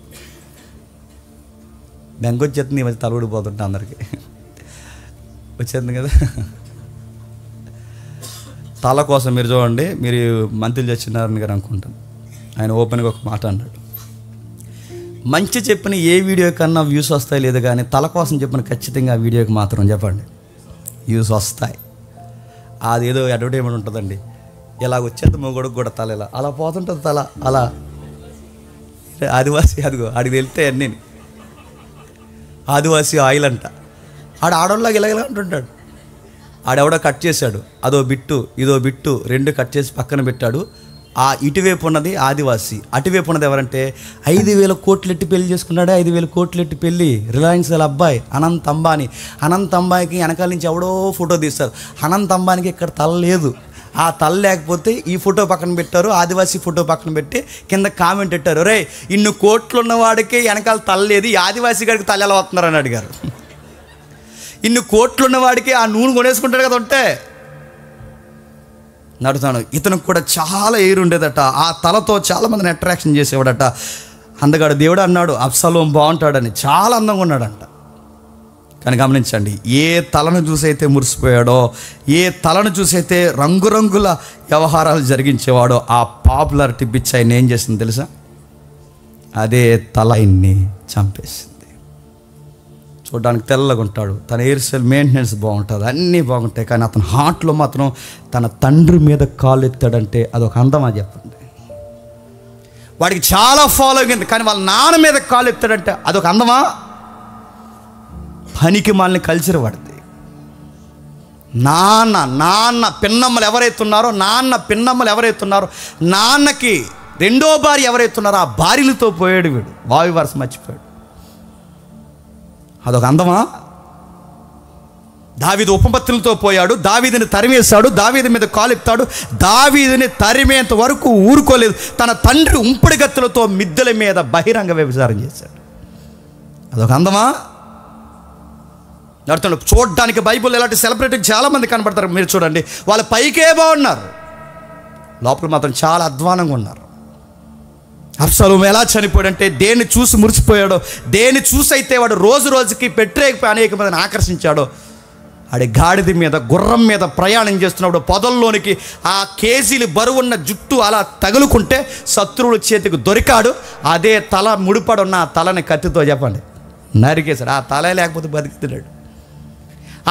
బెంకొచ్చేస్తుంది. ఈ మధ్య తల ఊడిపోతుంటా అందరికీ వచ్చేది కదా. తల కోసం మీరు చూడండి, మీరు మంత్రులు చచ్చినారని గారు అనుకుంటాను. ఆయన ఓపెన్గా ఒక మాట అన్నాడు, మంచి చెప్పిన ఏ వీడియో కన్నా వ్యూస్ వస్తాయి లేదు కానీ తల కోసం చెప్పిన ఖచ్చితంగా ఆ వీడియోకి మాత్రం చెప్పండి వ్యూస్ వస్తాయి. అదేదో అడ్వర్టైజ్మెంట్ ఉంటుందండి, ఇలా వచ్చేది మొగోడికి కూడా తల ఇలా అలా పోతుంటుంది తల అలా. ఆదివాసి అదిగో ఆడికి వెళ్తే అన్నీ ఆదివాసి ఆయిల్ అంట. ఆడవాళ్ళకి ఇలాగ అంటుంటాడు. ఆడెవడో కట్ చేశాడు, అదో బిట్టు ఇదో బిట్టు 2 కట్ చేసి పక్కన పెట్టాడు. ఆ ఇటువైపు ఉన్నది ఆదివాసి, అటువైపు ఉన్నది ఎవరంటే 5,000 కోట్లు ఎట్టి పెళ్లి చేసుకున్నాడు. 5,000 కోట్లు ఎట్టి పెళ్ళి రిలయన్స్ వాళ్ళ అబ్బాయి అనంత్ అంబానీ. అనంత్ అంబానీకి వెనకాల నుంచి ఎవడో ఫోటో తీస్తారు. అనంత్ అంబానీకి ఇక్కడ తల లేదు. ఆ తల లేకపోతే ఈ ఫోటో పక్కన పెట్టారు, ఆదివాసీ ఫోటో పక్కన పెట్టి కింద కామెంట్ పెట్టారు, రే ఇన్ని కోట్లు ఉన్నవాడికి వెనకాల తల లేదు, ఈ ఆదివాసీ గారికి తల ఎలా వస్తున్నారని అడిగారు. ఇన్ని కోట్లు ఉన్నవాడికి ఆ నూనె కొనేసుకుంటాడు కదా ఉంటే నడుతాను. ఇతనికి కూడా చాలా ఎయిర్ ఉండేదట. ఆ తలతో చాలామందిని అట్రాక్షన్ చేసేవాడట. అందగాడు దేవుడు అన్నాడు అబ్షాలోము బాగుంటాడని, చాలా అందంగా ఉన్నాడంట. కానీ గమనించండి, ఏ తలను చూసైతే మురిసిపోయాడో, ఏ తలను చూసైతే రంగురంగుల వ్యవహారాలు జరిగించేవాడో ఆ పాపులారిటీ బిచ్ ఆయన ఏం చేసింది తెలుసా? అదే తల ఆయన్ని చంపేసింది. చూడడానికి తెల్లగా ఉంటాడు, తన హెయిర్ స్టైల్ మెయింటెనెన్స్ బాగుంటుంది, అన్నీ బాగుంటాయి. కానీ అతని హార్ట్లో మాత్రం తన తండ్రి మీద కాలు ఎత్తాడంటే అదొక అందమా చెప్పండి? వాడికి చాలా ఫాలోయింగ్ ఉంది, కానీ వాళ్ళ నాన్న మీద కాలు ఎత్తాడంటే అదొక అందమా? పనికి మాలిన కల్చర్ వాడిది. నాన్న పిన్నమ్మలు ఎవరైతున్నారో, పిన్నమ్మలు ఎవరైతున్నారో, నాన్నకి 2వ భార్య ఎవరైతున్నారో ఆ భార్యలతో పోయాడు వీడు. వాయు వరుస మర్చిపోయాడు. అదొక అందమా? దావీదు ఉపపత్తులతో పోయాడు, దావీదుని తరిమేశాడు, దావీదు మీద కాలెత్తాడు, దావీదుని తరిమేంత వరకు ఊరుకోలేదు. తన తండ్రి ఉంపుడి గత్తులతో మిద్దెల మీద బహిరంగ వ్యభిచారం చేశాడు. అదొక అందమా? నడుతున్నాడు. చూడడానికి బైబుల్ ఎలాంటి సెలబ్రిటీ చాలామంది కనబడతారు. మీరు చూడండి, వాళ్ళ పైకే బాగున్నారు, లోపల మాత్రం చాలా అధ్వానంగా ఉన్నారు. అబ్షాలోము ఎలా చనిపోయాడంటే దేన్ని చూసి మురిసిపోయాడో, దేన్ని చూసి అయితే వాడు రోజు రోజుకి పెట్టే అనేక మందిని ఆకర్షించాడో ఆడి గాడిద మీద గుర్రం మీద ప్రయాణం చేస్తున్నప్పుడు పొదల్లోనికి ఆ కేజీలు బరువున్న జుట్టు అలా తగులుకుంటే శత్రువుల చేతికి దొరికాడు. అదే తల ముడిపడున్న ఆ తలని కత్తితో చెప్పండి నరికేశాడు. ఆ తలే లేకపోతే బతికితున్నాడు.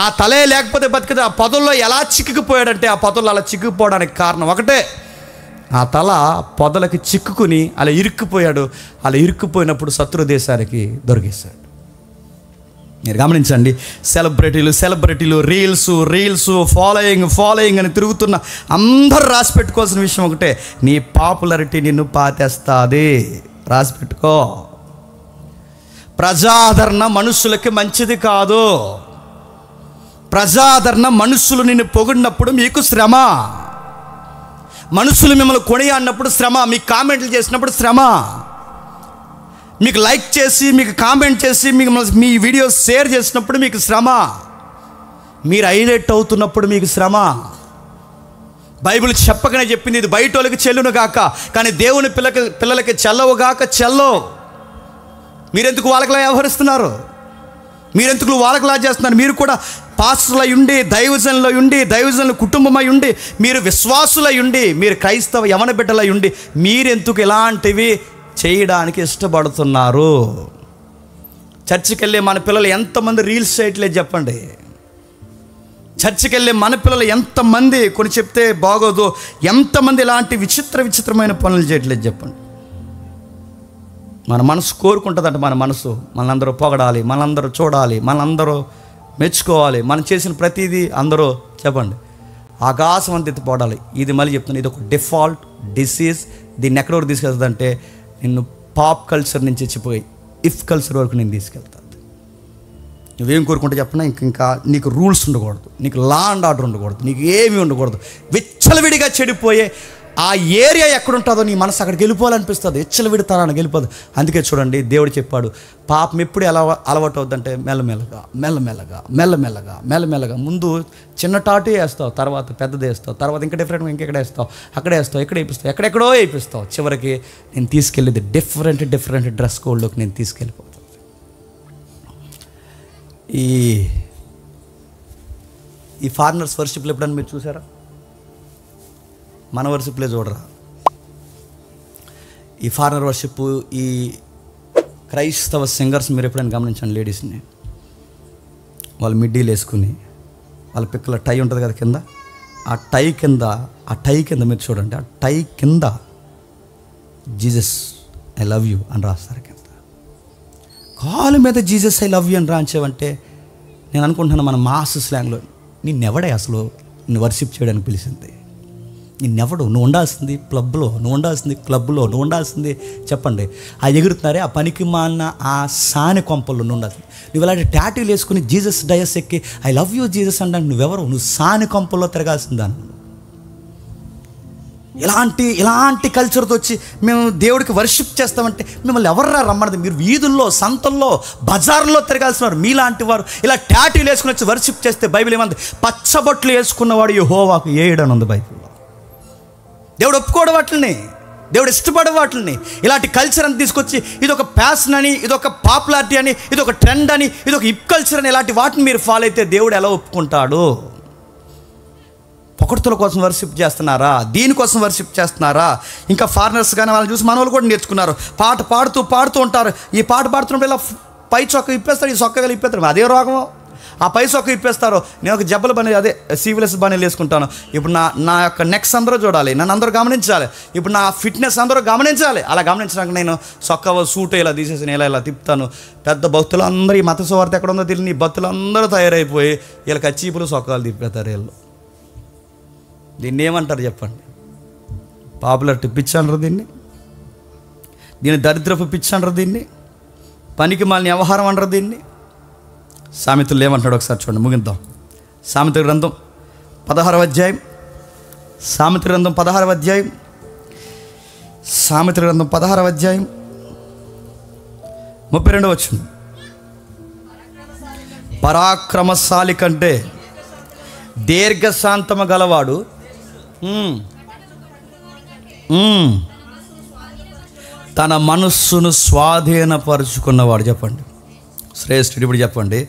ఆ తలే లేకపోతే బతికితే ఆ పొదల్లో ఎలా చిక్కుకుపోయాడంటే, ఆ పొదల్లో అలా చిక్కుకుపోవడానికి కారణం ఒకటే, ఆ తల పొదలకి చిక్కుకుని అలా ఇరుక్కుపోయాడు. అలా ఇరుక్కుపోయినప్పుడు శత్రు దేశానికి దొరికేశాడు. మీరు గమనించండి, సెలబ్రిటీలు రీల్స్ ఫాలోయింగ్ అని తిరుగుతున్న అందరూ రాసి పెట్టుకోవాల్సిన విషయం ఒకటే, నీ పాపులారిటీ నిన్ను పాతేస్తుంది. రాసి పెట్టుకో. ప్రజాదరణ మనుషులకి మంచిది కాదు. ప్రజాదరణ, మనుషులు నిన్ను పొగిడినప్పుడు మీకు శ్రమ, మనుషులు మిమ్మల్ని కొనియాడినప్పుడు శ్రమ, మీకు కామెంట్లు చేసినప్పుడు శ్రమ, మీకు లైక్ చేసి మీకు కామెంట్ చేసి మీ వీడియో షేర్ చేసినప్పుడు మీకు శ్రమ, మీరు హైలైట్ అవుతున్నప్పుడు మీకు శ్రమ. బైబిల్ చెప్పకనే చెప్పింది, ఇది బయట వాళ్ళకి చెల్లును గాక కానీ దేవుని పిల్లలకి చెల్లవు గాక చెల్లవు. మీరెందుకు వాళ్ళకిలా వ్యవహరిస్తున్నారు? మీరెందుకు వాళ్ళకిలా చేస్తున్నారు? మీరు కూడా పాస్టర్లై ఉండి, దైవజనుల కుటుంబమై ఉండి, మీరు విశ్వాసులై ఉండి, మీరు క్రైస్తవ యవన బిడ్డలై ఉండి, మీరెందుకు ఇలాంటివి చేయడానికి ఇష్టపడుతున్నారు? చర్చికి వెళ్ళే మన పిల్లలు ఎంతమంది రీల్స్ చేయట్లేదు చెప్పండి. చర్చికి వెళ్ళే మన పిల్లలు ఎంతమంది, కొన్ని చెప్తే బాగోదు, ఎంతమంది ఇలాంటి విచిత్రమైన పనులు చేయట్లేదు చెప్పండి. మన మనసు కోరుకుంటుందంట, మన మనసు మనందరూ పొగడాలి, మనందరూ చూడాలి, మనందరూ మెచ్చుకోవాలి, మనం చేసిన ప్రతిదీ అందరూ చెప్పండి ఆకాశం అంత ఎత్తిపోడాలి. ఇది మళ్ళీ చెప్తున్నాను, ఇది ఒక డిఫాల్ట్ డిసీజ్. దీన్ని ఎక్కడో తీసుకెళ్తుందంటే నిన్ను పాప్ కల్చర్ నుంచి చెప్పి ఇఫ్ కల్చర్ వరకు నేను తీసుకెళ్తాను. నువ్వేం కోరుకుంటే చెప్పినా ఇంకా నీకు రూల్స్ ఉండకూడదు, నీకు లా అండ్ ఆర్డర్ ఉండకూడదు, నీకు ఏమీ ఉండకూడదు. విచ్చలవిడిగా చెడిపోయే ఆ ఏరియా ఎక్కడుంటుందో నీ మనసు అక్కడికి వెళ్ళిపోవాలనిపిస్తుంది. విచ్చలవిడితనానికి వెళ్ళిపోదు. అందుకే చూడండి, దేవుడు చెప్పాడు, పాపం ఎప్పుడు ఎలా అలవాటు అవుతుందంటే మెల్లమెల్లగా ముందు చిన్న టాటు వేస్తావు, తర్వాత పెద్దది వేస్తావు, తర్వాత ఇంకా డిఫరెంట్గా ఇంకెక్కడ వేస్తావు, అక్కడే వేస్తావు, ఎక్కడ వేపిస్తావు, ఎక్కడెక్కడో వేపిస్తావు. చివరికి నేను తీసుకెళ్ళేది డిఫరెంట్ డ్రెస్ కోడ్లోకి నేను తీసుకెళ్ళిపోతాను. ఈ ఫారినర్స్ వర్షిప్లు ఎప్పుడన్నా మీరు చూసారా? మన వర్షిప్లే చూడరా. ఈ ఫారినర్ వర్షిప్, ఈ క్రైస్తవ సింగర్స్ మీరు ఎప్పుడైనా గమనించండి, లేడీస్ని వాళ్ళు మిడ్డీలు వేసుకుని, వాళ్ళ పిక్కల టై ఉంటుంది కదా కింద, ఆ టై కింద మీరు చూడండి, ఆ టై కింద జీసస్ ఐ లవ్ యూ అని రాస్తారు కింద. కాలు మీద జీసస్ ఐ లవ్ యూ అని రాంచావంటే నేను అనుకుంటున్నాను మన మాస్ స్లాంగ్లో, నిన్నెవడే అసలు నిన్ను వర్షిప్ చేయడానికి పిలిచింది? నిన్నెవడు? నువ్వు ఉండాల్సింది క్లబ్లో, నువ్వు ఉండాల్సింది చెప్పండి ఆ ఎగురుతున్నారే ఆ పనికి మాలిన ఆ సాని కొంపల్లో నువ్వు ఉండాల్సింది. నువ్వు ఇలాంటి టాటూలు వేసుకుని జీసస్ డయస్ ఎక్కి ఐ లవ్ యూ జీసస్ అంటే నువ్వెవరు? నువ్వు సాని కొంపల్లో తిరగాల్సిందాన్ని. ఇలాంటి కల్చర్తో వచ్చి మేము దేవుడికి వర్షిప్ చేస్తామంటే మిమ్మల్ని ఎవర్రా రమ్మన్నది? మీరు వీధుల్లో, సంతల్లో, బజార్లో తిరగాల్సినారు. మీలాంటి వారు ఇలా టాటూలు వేసుకుని వచ్చి వర్షిప్ చేస్తే బైబిల్ ఏమంది? పచ్చబొట్లు వేసుకున్నవాడు యెహోవాకు ఏడని ఉంది బైబిల్లో. దేవుడు ఒప్పుకోడు వాటిని, దేవుడు ఇష్టపడే వాటిని. ఇలాంటి కల్చర్ అని తీసుకొచ్చి ఇదొక ప్యాషన్ అని, ఇదొక పాపులారిటీ అని, ఇదొక ట్రెండ్ అని, ఇదొక హిప్ కల్చర్ అని, ఇలాంటి వాటిని మీరు ఫాలో అయితే దేవుడు ఎలా ఒప్పుకుంటాడు? పొగడ్తల కోసం వర్షిప్ చేస్తున్నారా? దీనికోసం వర్షిప్ చేస్తున్నారా? ఇంకా ఫారినర్స్ కానీ వాళ్ళని చూసి మన వాళ్ళు కూడా నేర్చుకున్నారు. పాట పాడుతూ ఉంటారు. ఈ పాట పాడుతున్నప్పుడు ఇలా పై చొక్క ఇప్పేస్తాడు, ఈ చొక్కగా ఇప్పేస్తాడు. అదే రోగం. ఆ పై చొక్క ఇప్పేస్తారు. నేను ఒక జబ్బల బనీ, అదే సీవిలెస్ బనీలు వేసుకుంటాను. ఇప్పుడు నా యొక్క నెక్స్ అందరూ చూడాలి, నన్ను అందరూ గమనించాలి, ఇప్పుడు నా ఫిట్నెస్ అందరూ గమనించాలి. అలా గమనించడానికి నేను చొక్క సూట్ ఇలా తీసేసి నేను ఇలా తిప్పుతాను. పెద్ద భక్తులు అందరూ, ఈ మత సువార్త ఎక్కడ ఉందో తెలియని ఈ భక్తులు అందరూ తయారైపోయి వీళ్ళకి చీపులు చొక్కాలు తిప్పేస్తారు. వీళ్ళు దీన్ని ఏమంటారు చెప్పండి? పాపులారిటీ పిచ్చి అంటారు దీన్ని దరిద్రపు పిచ్చి అంటారు, దీన్ని పనికి మాలిన వ్యవహారం అంటారు. దీన్ని సామెతలు ఏమంటాడు ఒకసారి చూడండి, ముగిద్దాం. సామెత గ్రంథం 16వ అధ్యాయం, సామెత గ్రంథం 16వ అధ్యాయం, సామెత గ్రంథం 16వ అధ్యాయం 32వ వచనం. పరాక్రమశాలి కంటే దీర్ఘశాంతము గలవాడు తన మనస్సును స్వాధీనపరుచుకున్నవాడు. చెప్పండి, శ్రేష్ఠుడు. ఇప్పుడు చెప్పండి,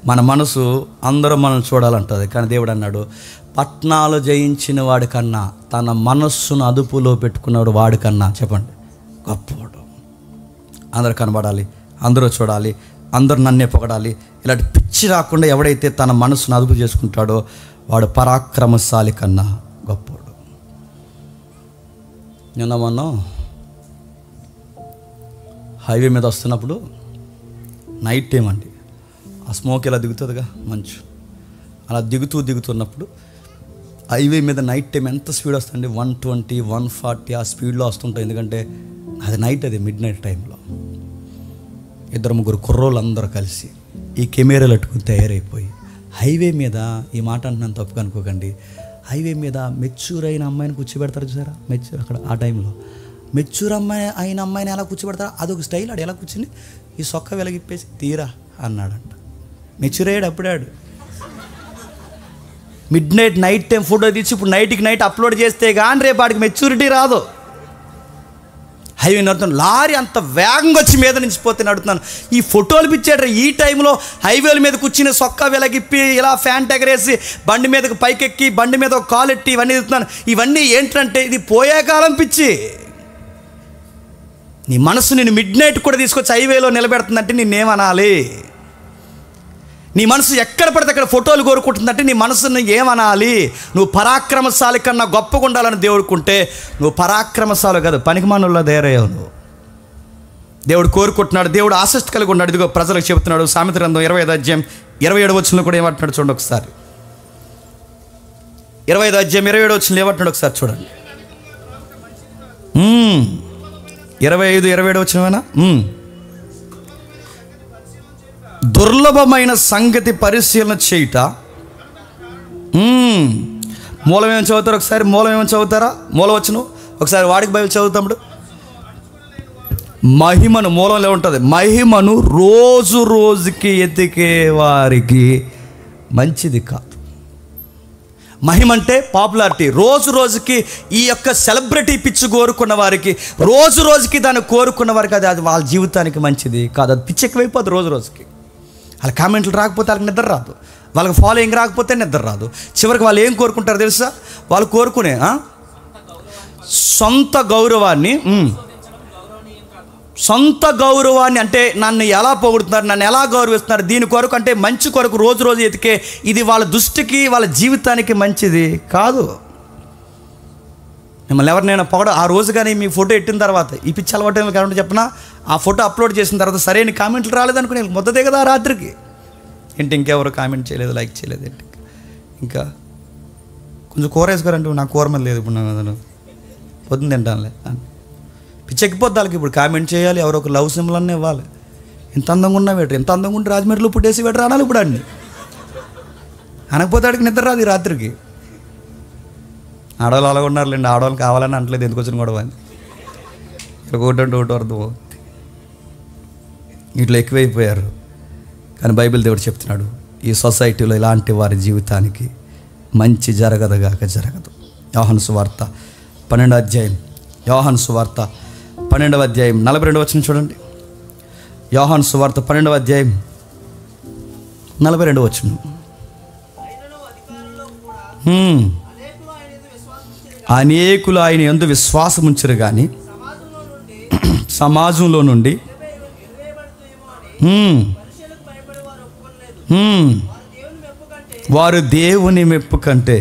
మన మనసు అందరూ మనం చూడాలంటుంది, కానీ దేవుడు అన్నాడు పట్నాలు జయించిన వాడికన్నా తన మనస్సును అదుపులో పెట్టుకున్నాడు వాడికన్నా చెప్పండి గొప్పవాడు. అందరూ కనబడాలి, అందరూ చూడాలి, అందరూ నన్నే పొగడాలి, ఇలాంటి పిచ్చి రాకుండా ఎవడైతే తన మనసును అదుపు చేసుకుంటాడో వాడు పరాక్రమశాలి కన్నా గొప్పవాడు. నిన్న మనం హైవే మీద వస్తున్నప్పుడు నైట్ టైం అండి, ఆ స్మోక్ ఇలా దిగుతుందిగా మంచు, అలా దిగుతున్నప్పుడు హైవే మీద నైట్ టైం ఎంత స్పీడ్ వస్తుందండి, 120, 140 ఆ స్పీడ్లో వస్తుంటాయి. ఎందుకంటే అది నైట్, అది మిడ్ నైట్ టైంలో 2-3 కుర్రోళ్ళు అందరూ కలిసి ఈ కెమెరాలు అట్టుకుని తయారైపోయి హైవే మీద, ఈ మాట అంటున్నాను తప్పుగా అనుకోకండి, హైవే మీద మెచ్యూర్ అయిన అమ్మాయిని కూర్చోబెడతారు చూసారా, మెచ్యూర్ అక్కడ ఆ టైంలో మెచ్యూర్ అయిన అమ్మాయిని ఎలా కూర్చోబెడతారు, అదొక స్టైల్. ఆడు ఎలా కూర్చుని ఈ సొక్క వెలగిప్పేసి తీరా అన్నాడంట. మెచ్యూర్ అయ్యాడు అప్పుడాడు. మిడ్ నైట్ టైం ఫోటో తీసి ఇప్పుడు నైట్కి నైట్ అప్లోడ్ చేస్తే కానీ రేపు వాడికి మెచ్యూరిటీ రాదు. హైవే నడుతున్నాను, లారీ అంత వేగంగా వచ్చి మీద నుంచి పోతే నడుతున్నాను, ఈ ఫోటోలు పిచ్చాడు. ఈ టైంలో హైవేల మీద కూర్చుని సొక్క వెలగిప్పి ఇలా ఫ్యాన్ ఎగరేసి బండి మీదకి పైకెక్కి బండి మీద ఒక కాలు ఎట్టి ఇవన్నీ చూస్తున్నాను. ఇవన్నీ ఏంటంటే ఇది పోయే కాలం పిచ్చి. నీ మనసు నేను మిడ్ నైట్ కూడా తీసుకొచ్చి హైవేలో నిలబెడుతుందంటే నిన్నేమనాలి? నీ మనసు ఎక్కడ పడితే అక్కడ ఫోటోలు కోరుకుంటుందంటే నీ మనసుని ఏమనాలి? నువ్వు పరాక్రమశాలి కన్నా గొప్పగా ఉండాలని దేవుడుకుంటే నువ్వు పరాక్రమశాలి కాదు, పనికిమానుల్లో తయారయ్యావు నువ్వు. దేవుడు కోరుకుంటున్నాడు, దేవుడు ఆసక్తి కలిగి ఉన్నాడు. ఇదిగో ప్రజలకు చెబుతున్నాడు. సామెత గ్రంథం 25వ అధ్యాయం 27వ వచనంలో కూడా ఏమంటున్నాడు చూడండి ఒకసారి. 25వ అధ్యాయం 27వ వచనంలో ఏమంటున్నాడు ఒకసారి చూడండి. 25, 27 వచనమేనా? దుర్లభమైన సంగతి పరిశీలన చేయుట. మూలం ఏమైనా చదువుతారు ఒకసారి, మూలం ఏమైనా చదువుతారా? మూలవచనం ఒకసారి వాడికి బైబిల్ చదువుతాడు. మహిమను, మూలంలో ఉంటుంది, మహిమను రోజు రోజుకి ఎతికే వారికి మంచిది కాదు. మహిమ అంటే పాపులారిటీ, రోజు రోజుకి ఈ యొక్క సెలబ్రిటీ పిచ్చి కోరుకున్న వారికి, రోజు రోజుకి దాన్ని కోరుకున్న వారికి అది వాళ్ళ జీవితానికి మంచిది కాదు. అది పిచ్చి ఎక్కువైపోతుంది రోజు రోజుకి. వాళ్ళ కామెంట్లు రాకపోతే వాళ్ళకి నిద్ర రాదు, వాళ్ళకి ఫాలోయింగ్ రాకపోతే నిద్ర రాదు. చివరికి వాళ్ళు ఏం కోరుకుంటారు తెలుసా? వాళ్ళు కోరుకునే సొంత గౌరవాన్ని అంటే నన్ను ఎలా పొగుడుతున్నారు, నన్ను ఎలా గౌరవిస్తున్నారు, దీని కొరకు అంటే మంచి కొరకు రోజు రోజు ఎతికే ఇది వాళ్ళ దృష్టికి వాళ్ళ జీవితానికి మంచిది కాదు. మిమ్మల్ని ఎవరినైనా ఆ రోజు కానీ మీ ఫోటో ఎట్టిన తర్వాత ఈ పిచ్చి అలవాటు కాకుండా చెప్పినా ఆ ఫోటో అప్లోడ్ చేసిన తర్వాత సరైన కామెంట్లు రాలేదనుకుని ముద్దదే కదా ఆ రాత్రికి. ఏంటి ఇంకెవరు కామెంట్ చేయలేదు, లైక్ చేయలేదు, ఏంటి ఇంకా కొంచెం కూర వేసుకోరంటే నాకు కూర మీద లేదు, ఇప్పుడు నేను పొద్దున్న తింటానులే పిచ్చెక్కిపోద్ది వాళ్ళకి. ఇప్పుడు కామెంట్ చేయాలి, ఎవరో ఒక లవ్ సింబల్ అన్నీ ఇవ్వాలి. ఎంత అందంగా ఉన్నా వేటర్, ఎంత అందంగా ఉంటే రాజమండ్రిలో పుట్టేసి వేటర్ అనాలి ఇప్పుడు అన్ని. అనకపోతే ఆడికి నిద్ర రాదు ఈ రాత్రికి. ఆడవాళ్ళు అలాగ ఉన్నారులేండి, ఆడవాళ్ళు కావాలని అంటలేదు, ఎందుకు వచ్చిన గొడవ అని. ఒకటి అంటే ఒకటి అర్థం ఇట్లా ఎక్కువైపోయారు. కానీ బైబిల్ దేవుడు చెప్తున్నాడు, ఈ సొసైటీలో ఇలాంటి వారి జీవితానికి మంచి జరగదుగాక జరగదు. యోహాను సువార్త 12వ అధ్యాయం, యోహాను సువార్త 12వ అధ్యాయం 42వ వచనం చూడండి. యోహాను సువార్త 12వ అధ్యాయం 42వ వచనం. అనేకులు ఆయన యందు విశ్వాసం ఉంచరు కానీ సమాజంలో నుండి వారు దేవుని మెప్పు కంటే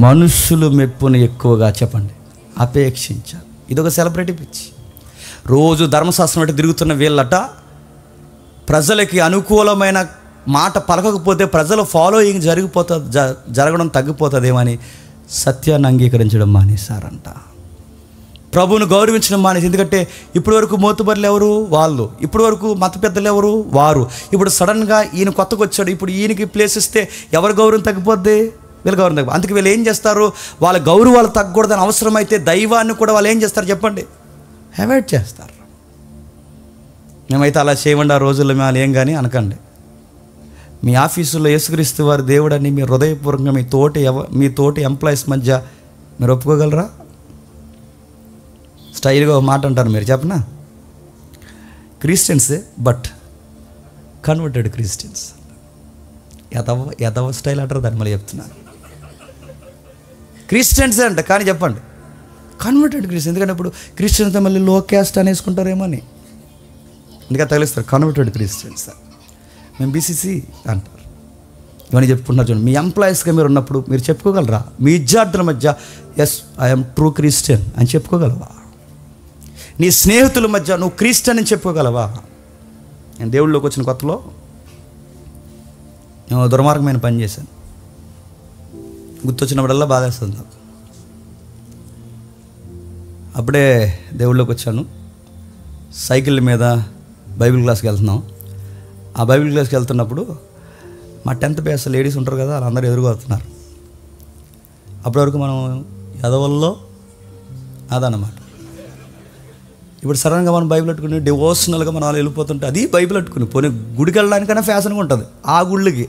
మనుషులు మెప్పుని ఎక్కువగా చెప్పండి అపేక్షించారు. ఇదొక సెలబ్రిటీ పిచ్చి. రోజు ధర్మశాస్త్రం అంటే తిరుగుతున్న వీళ్ళట ప్రజలకి అనుకూలమైన మాట పలకకపోతే ప్రజల ఫాలోయింగ్ జరగడం తగ్గిపోతుందేమని సత్యాన్ని అంగీకరించడం మానేశారంట. ప్రభువును గౌరవించడం మానేసి. ఎందుకంటే ఇప్పటి వరకు మోతుబర్లు ఎవరు? వాళ్ళు. ఇప్పటి వరకు మత పెద్దలు ఎవరు? వారు. ఇప్పుడు సడన్గా ఈయన కొత్తగా వచ్చాడు, ఇప్పుడు ఈయనకి ప్లేస్ ఇస్తే ఎవరి గౌరవం తగ్గిపోద్ది? వీళ్ళ గౌరవం తగ్గిపోద్ది. అందుకే వీళ్ళు ఏం చేస్తారు? వాళ్ళ గౌరవాలు తగ్గకూడదని అవసరమైతే దైవాన్ని కూడా వాళ్ళు ఏం చేస్తారు చెప్పండి? అవాయిడ్ చేస్తారు. మేమైతే అలా చేయమండి ఆ రోజుల్లో మేము ఏం కానీ అనకండి. మీ ఆఫీసులో యేసుక్రీస్తు వారి దేవుడని మీ హృదయపూర్వకంగా మీ తోటి ఎంప్లాయీస్ మధ్య మీరు ఒప్పుకోగలరా? స్టైల్గా మాట అంటారు మీరు, చెప్పనా? క్రిస్టియన్సే బట్ కన్వర్టెడ్ క్రిస్టియన్స్. యథవ స్టైల్ అంటారు దాన్ని, మళ్ళీ చెప్తున్నాను. క్రిస్టియన్సే అంట, కానీ చెప్పండి కన్వర్టెడ్ క్రిస్టియన్. ఎందుకంటే ఇప్పుడు క్రిస్టియన్స్ మళ్ళీ లో క్యాస్ట్ అనేసుకుంటారేమో అని అందుకే తగిలిస్తారు కన్వర్టెడ్ క్రిస్టియన్స్. మేము బీసీసీ అంటారు. ఇవన్నీ చెప్పుకుంటున్నారు చూడండి. మీ ఎంప్లాయీస్గా మీరు ఉన్నప్పుడు మీరు చెప్పుకోగలరా? మీ విద్యార్థుల మధ్య ఎస్ ఐఎమ్ ట్రూ క్రిస్టియన్ అని చెప్పుకోగలవా? నీ స్నేహితుల మధ్య నువ్వు క్రిస్టియన్ అని చెప్పుకోగలవా? నేను దేవుళ్ళలోకి వచ్చిన కొత్తలో నేను దుర్మార్గమైన పని చేశాను. గుర్తొచ్చినప్పుడల్లా బాధేస్తుంది నాకు. అప్పుడే దేవుళ్ళలోకి వచ్చాను. సైకిల్ మీద బైబిల్ క్లాస్కి వెళ్తున్నాం. ఆ బైబిల్ క్లాస్కి వెళ్తున్నప్పుడు మా 10th బ్యాచ్ లేడీస్ ఉంటారు కదా, వాళ్ళందరూ ఎదురుగా వస్తున్నారు. అప్పటి వరకు మనం ఎదవల్లో అదన్నమాట. ఇప్పుడు సడన్గా మనం బైబిల్ పట్టుకుని డివోషనల్గా మనం వాళ్ళు వెళ్ళిపోతుంటే అది బైబిల్ పట్టుకుని పోనీ గుడికి వెళ్ళడానికైనా ఫ్యాషన్గా ఉంటుంది. ఆ గుళ్ళకి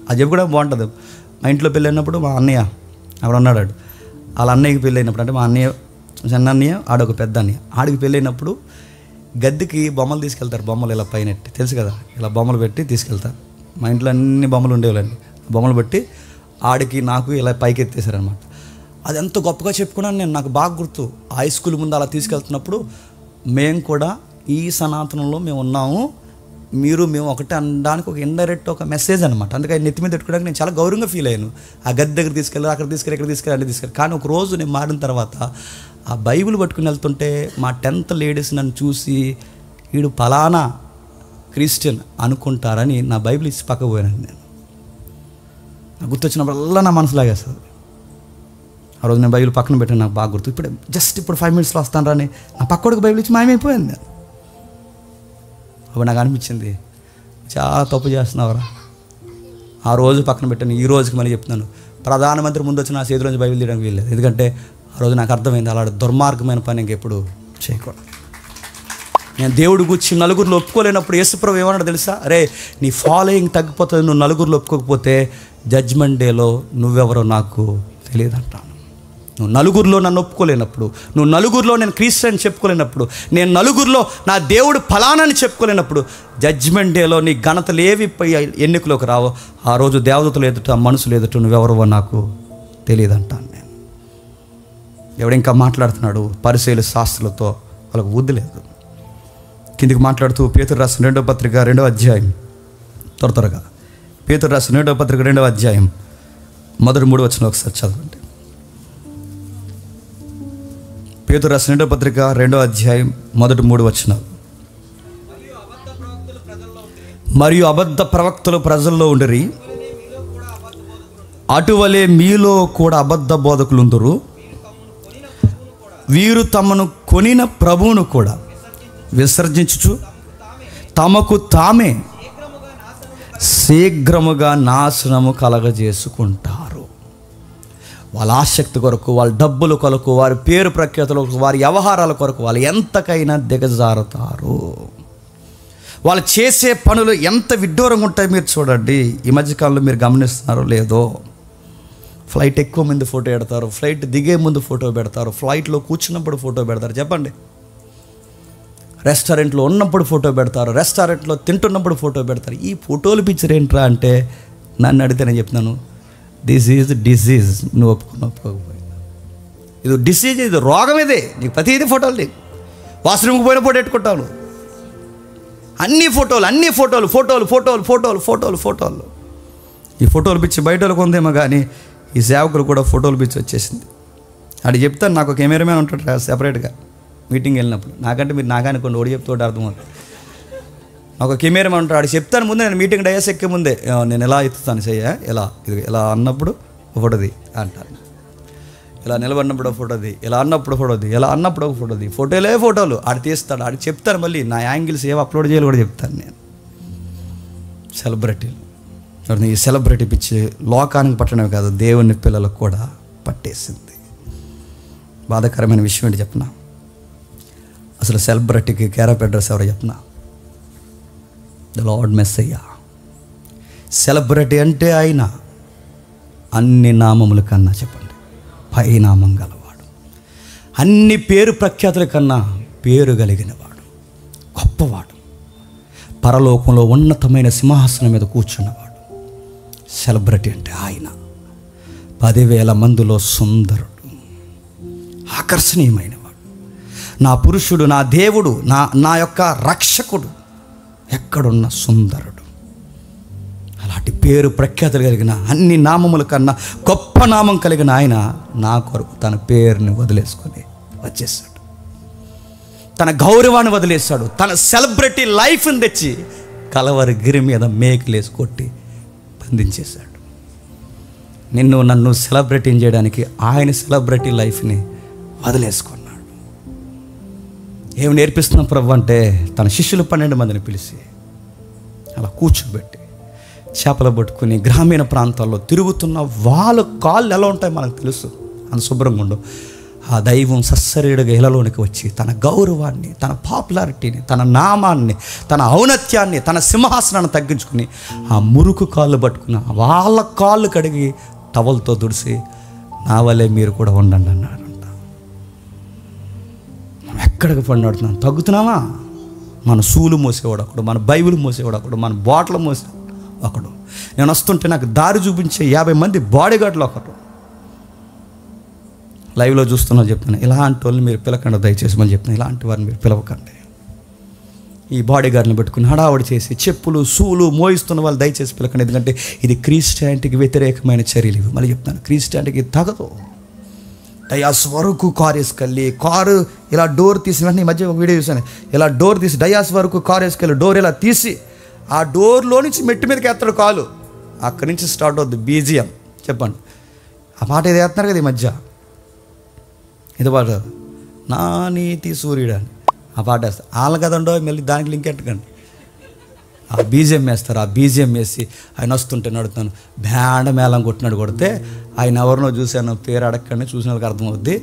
అది చెప్పి కూడా బాగుంటుంది. మా ఇంట్లో పెళ్ళి అయినప్పుడు మా అన్నయ్య అక్కడ ఉన్నాడు. వాళ్ళ అన్నయ్యకి పెళ్ళి అయినప్పుడు అంటే మా అన్నయ్య చిన్న అన్నయ్య ఆడొక పెద్ద అన్నయ్య, ఆడికి పెళ్ళి అయినప్పుడు గద్దెకి బొమ్మలు తీసుకెళ్తారు. బొమ్మలు ఇలా పైన తెలుసు కదా, ఇలా బొమ్మలు పెట్టి తీసుకెళ్తారు. మా ఇంట్లో అన్ని బొమ్మలు ఉండేవాళ్ళండి. బొమ్మలు పెట్టి ఆడికి నాకు ఇలా పైకి ఎత్తేసారనమాట. అది ఎంత గొప్పగా చెప్పుకున్నాను నేను. నాకు బాగా గుర్తు. హై స్కూల్ ముందు అలా తీసుకెళ్తున్నప్పుడు మేము కూడా ఈ సనాతనంలో మేము ఉన్నాము, మేము ఒకటే అనడానికి ఒక ఇండైరెక్ట్ ఒక మెసేజ్ అనమాట. అందుకని నెత్తి మీద పెట్టుకోవడానికి నేను చాలా గౌరవంగా ఫీల్ అయ్యాను. ఆ గద్దె దగ్గర తీసుకెళ్ళి అక్కడ తీసుకెళ్ళి ఇక్కడ తీసుకెళ్ళి అన్ని తీసుకెళ్ళి. కానీ ఒక రోజు నేను మారిన తర్వాత ఆ బైబిల్ పట్టుకుని వెళ్తుంటే మా 10th లేడీస్ నన్ను చూసి వీడు ఫలానా క్రిస్టియన్ అనుకుంటారని నా బైబిల్ ఇచ్చి పక్కకు పోయాను. నేను నాకు గుర్తొచ్చినప్పుడల్లా నా మనసు లాగేస్తుంది. ఆ రోజు నేను బైబిల్ పక్కన పెట్టాను. నాకు బాగా గుర్తు. ఇప్పుడు 5 minutesలో వస్తాను రాని నా పక్కడికి బైబిల్ ఇచ్చి మాయమైపోయాను నేను. అప్పుడు నాకు అనిపించింది చాలా తప్పు చేస్తున్నావురా. ఆ రోజు పక్కన పెట్టాను. ఈ రోజుకి మళ్ళీ చెప్తున్నాను, ప్రధానమంత్రి ముందు వచ్చి నా చేతిలోంచి బైబిల్ తీయడానికి వీల్లేదు. ఎందుకంటే ఆ రోజు నాకు అర్థమైంది అలాంటి దుర్మార్గమైన పని ఇంకెప్పుడు చేయకూడదు. నేను దేవుడి గురించి నలుగురిలో ఒప్పుకోలేనప్పుడు యేసుప్రభు ఏమన్నాడు తెలుసా? అరే నీ ఫాలోయింగ్ తగ్గిపోతుంది, నువ్వు నలుగురిలో ఒప్పుకోకపోతే జడ్జ్మెంట్ డేలో నువ్వెవరో నాకు తెలియదు అంటాను. నువ్వు నలుగురిలో నన్ను ఒప్పుకోలేనప్పుడు, నువ్వు నలుగురిలో నేను క్రిస్టియన్ చెప్పుకోలేనప్పుడు, నేను నలుగురిలో నా దేవుడు ఫలానాని చెప్పుకోలేనప్పుడు జడ్జ్మెంట్ డేలో నీ ఘనతలు ఏవి ఎన్నికలోకి రావో ఆ రోజు దేవతలు ఎదుట మనుషులు ఎదుట నువ్వెవరో నాకు తెలియదు అంటాను నేను. ఎవడు ఇంకా మాట్లాడుతున్నాడు? పరిశీలి శాస్త్రులతో వాళ్ళకు బుద్ధి లేదు. కిందికి మాట్లాడుతూ పేతురు రాసిన 2వ పత్రిక 2వ అధ్యాయం త్వరగా పేతురు రాసిన 2వ పత్రిక 2వ అధ్యాయం మొదటి 3 వచనం ఒకసారి చదవండి. పేతురు రాసిన 2వ పత్రిక 2వ అధ్యాయం మొదటి 3 వచనాలు. మరియు అబద్ధ ప్రవక్తలు ప్రజల్లో ఉండిరి, అటువలే మీలో కూడా అబద్ధ బోధకులుందురు. వీరు తమను కొనిన ప్రభువును కూడా విసర్జించుచు తమకు తామే శీఘ్రముగా నాశనము కలగజేసుకుంటారు. వాళ్ళ ఆసక్తి కొరకు, వాళ్ళ డబ్బుల కొరకు, వారి పేరు ప్రఖ్యాతులకు, వారి వ్యవహారాల కొరకు వాళ్ళు ఎంతకైనా దిగజారుతారు. వాళ్ళు చేసే పనులు ఎంత విడ్డూరంగా ఉంటాయి మీరు చూడండి. ఈ మధ్యకాలంలో మీరు గమనిస్తున్నారో లేదో, ఫ్లైట్ ఎక్కువ మంది ఫోటో పెడతారు, ఫ్లైట్ దిగే ముందు ఫోటో పెడతారు, ఫ్లైట్లో కూర్చున్నప్పుడు ఫోటో పెడతారు. చెప్పండి, రెస్టారెంట్లో ఉన్నప్పుడు ఫోటో పెడతారు, రెస్టారెంట్లో తింటున్నప్పుడు ఫోటో పెడతారు. ఈ ఫోటోలు పిక్చర్ ఏంట్రా అంటే నన్ను అడిగితే నేను చెప్తున్నాను, దిస్ ఈజ్ డిసీజ్. నువ్వు ఒప్పుకోకపోయినా ఇది డిసీజ్, ఇది రోగం. ఇదే నీకు ప్రతిదీ ఫోటోలు. నీకు వాష్రూమ్కి పోయిన ఫోటో పెట్టుకుంటావు. అన్ని ఫోటోలు. ఈ ఫోటోలు పిచ్చి బయట వాళ్ళకు ఉందేమో కానీ ఈ సేవకులు కూడా ఫోటోలు పిచ్చి వచ్చేసింది. అది చెప్తాను, నాకు ఒక కెమెరామ్యాన్ ఉంటాడు సెపరేట్గా మీటింగ్ వెళ్ళినప్పుడు. నాకంటే మీరు నాకనుకోండి, ఓడి చెప్తూ అర్థమవుతుంది. నాకు ఒక కెమెరామ్యాన్ ఉంటాడు, అది చెప్తాను ముందే. నేను మీటింగ్ డయాస్ ఎక్కే ముందే నేను ఎలా ఎత్తుతాను చెయ్య, ఇలా అన్నప్పుడు ఫోటోది అంటాను, ఇలా నిలబడినప్పుడు ఫోటోది, ఇలా అన్నప్పుడు ఫోటోది, ఇలా అన్నప్పుడు ఒక ఫోటోది. ఫోటోలు ఆడు తీస్తాడు, ఆడికి చెప్తాను. మళ్ళీ నా యాంగిల్స్ ఏమి అప్లోడ్ చేయాలి కూడా చెప్తాను నేను. సెలబ్రిటీలు, ఈ సెలబ్రిటీ పిచ్చి లోకానికి పట్టడమే కాదు, దేవుని పిల్లలకు కూడా పట్టేసింది. బాధాకరమైన విషయం ఏంటి చెప్పనా? అసలు సెలబ్రిటీకి క్యారప్ అడ్రస్ ఎవరో చెప్పనా? The lord Messiah. సెలబ్రిటీ అంటే ఆయన అన్ని నామముల కన్నా చెప్పండి పై నామం గలవాడు, అన్ని పేరు ప్రఖ్యాతుల కన్నా పేరు కలిగినవాడు, గొప్పవాడు, పరలోకంలో ఉన్నతమైన సింహాసనం మీద కూర్చున్నవాడు. సెలబ్రిటీ అంటే ఆయన. 10,000 మందిలో సుందరుడు, ఆకర్షణీయమైనవాడు, నా పురుషుడు, నా దేవుడు, నా యొక్క రక్షకుడు, ఎక్కడున్న సుందరుడు. అలాంటి పేరు ప్రఖ్యాతులు కలిగిన, అన్ని నామముల కన్నా గొప్ప నామం కలిగిన ఆయన నా కొరకు తన పేరుని వదిలేసుకొని వచ్చేసాడు. తన గౌరవాన్ని వదిలేశాడు. తన సెలబ్రిటీ లైఫ్ని తెచ్చి కలవరి గిరి మీద మేకులేసి కొట్టి బంధించేశాడు. నిన్ను నన్ను సెలబ్రిటీని చేయడానికి ఆయన సెలబ్రిటీ లైఫ్ని వదిలేసుకున్నాడు. ఏమి నేర్పిస్తున్న ప్రభు అంటే, తన శిష్యులు 12 మందిని పిలిచి అలా కూర్చోబెట్టి చేపలు పట్టుకుని గ్రామీణ ప్రాంతాల్లో తిరుగుతున్న వాళ్ళ కాళ్ళు ఎలా ఉంటాయి మనకు తెలుసు, అంత శుభ్రంగా ఉండు. ఆ దైవం సస్సరీడుగా ఇళ్ళలోనికి వచ్చి తన గౌరవాన్ని, తన పాపులారిటీని, తన నామాన్ని, తన ఔన్నత్యాన్ని, తన సింహాసనాన్ని తగ్గించుకుని ఆ మురుకు కాళ్ళు పట్టుకుని వాళ్ళ కాళ్ళు కడిగి టవల్తో తుడిసి, నా వల్లే మీరు కూడా ఉండండి అన్నాడంట. మనం ఎక్కడికి పడినాడుతున్నాం? తగ్గుతున్నామా? మన సూలు మోసేవాడు ఒకడు, మన బైబిల్ మోసేవాడు ఒకడు, మన బాటిల్ మోసే ఒకడు. నేను వస్తుంటే నాకు దారి చూపించే 50 మంది బాడీగార్డులు ఒకడు. లైవ్లో చూస్తున్నా చెప్తున్నా, ఇలాంటి వాళ్ళని మీరు పిలకండి దయచేసి మళ్ళీ చెప్తున్నా, ఇలాంటి వారిని మీరు పిలవకండి. ఈ బాడీగార్డ్ని పెట్టుకుని హడావడి చేసి చెప్పులు సూలు మోయిస్తున్న వాళ్ళు దయచేసి పిలకండి. ఎందుకంటే ఇది క్రిస్టియానిటీకి వ్యతిరేకమైన చర్యలు ఇవి. మళ్ళీ చెప్తాను, క్రిస్టియానిటీకి తగదు. డయాస్ వరకు కారు వేసుకెళ్ళి, కారు ఇలా డోర్ తీసి, వెంటనే ఈ మధ్య ఒక వీడియో చూసాను, ఇలా డోర్ తీసి డయాస్ వరకు కారు వేసుకెళ్ళి డోర్ ఇలా తీసి ఆ డోర్లో నుంచి మెట్టు మీదకి ఎత్తాడు కాలు. అక్కడి నుంచి స్టార్ట్ అవుద్ది బీజిఎం. చెప్పండి, ఆ పాట ఏది వేస్తున్నారు కదా ఈ మధ్య, ఇది పాట నా నీతి సూర్యుడు అని ఆ పాట వేస్తారు. వాళ్ళ కదండో మళ్ళీ దానికి లింక్ ఎట్టకండి. ఆ బీజిఎం వేస్తారు. ఆ బీజిఎం వేసి ఆయన వస్తుంటే నడుతాను, బ్యాండ మేళం కొట్టినాడు. కొడితే ఆయన ఎవరినో చూశాను, పేరు అడగండి, చూసిన వాళ్ళకి అర్థమవుద్ది.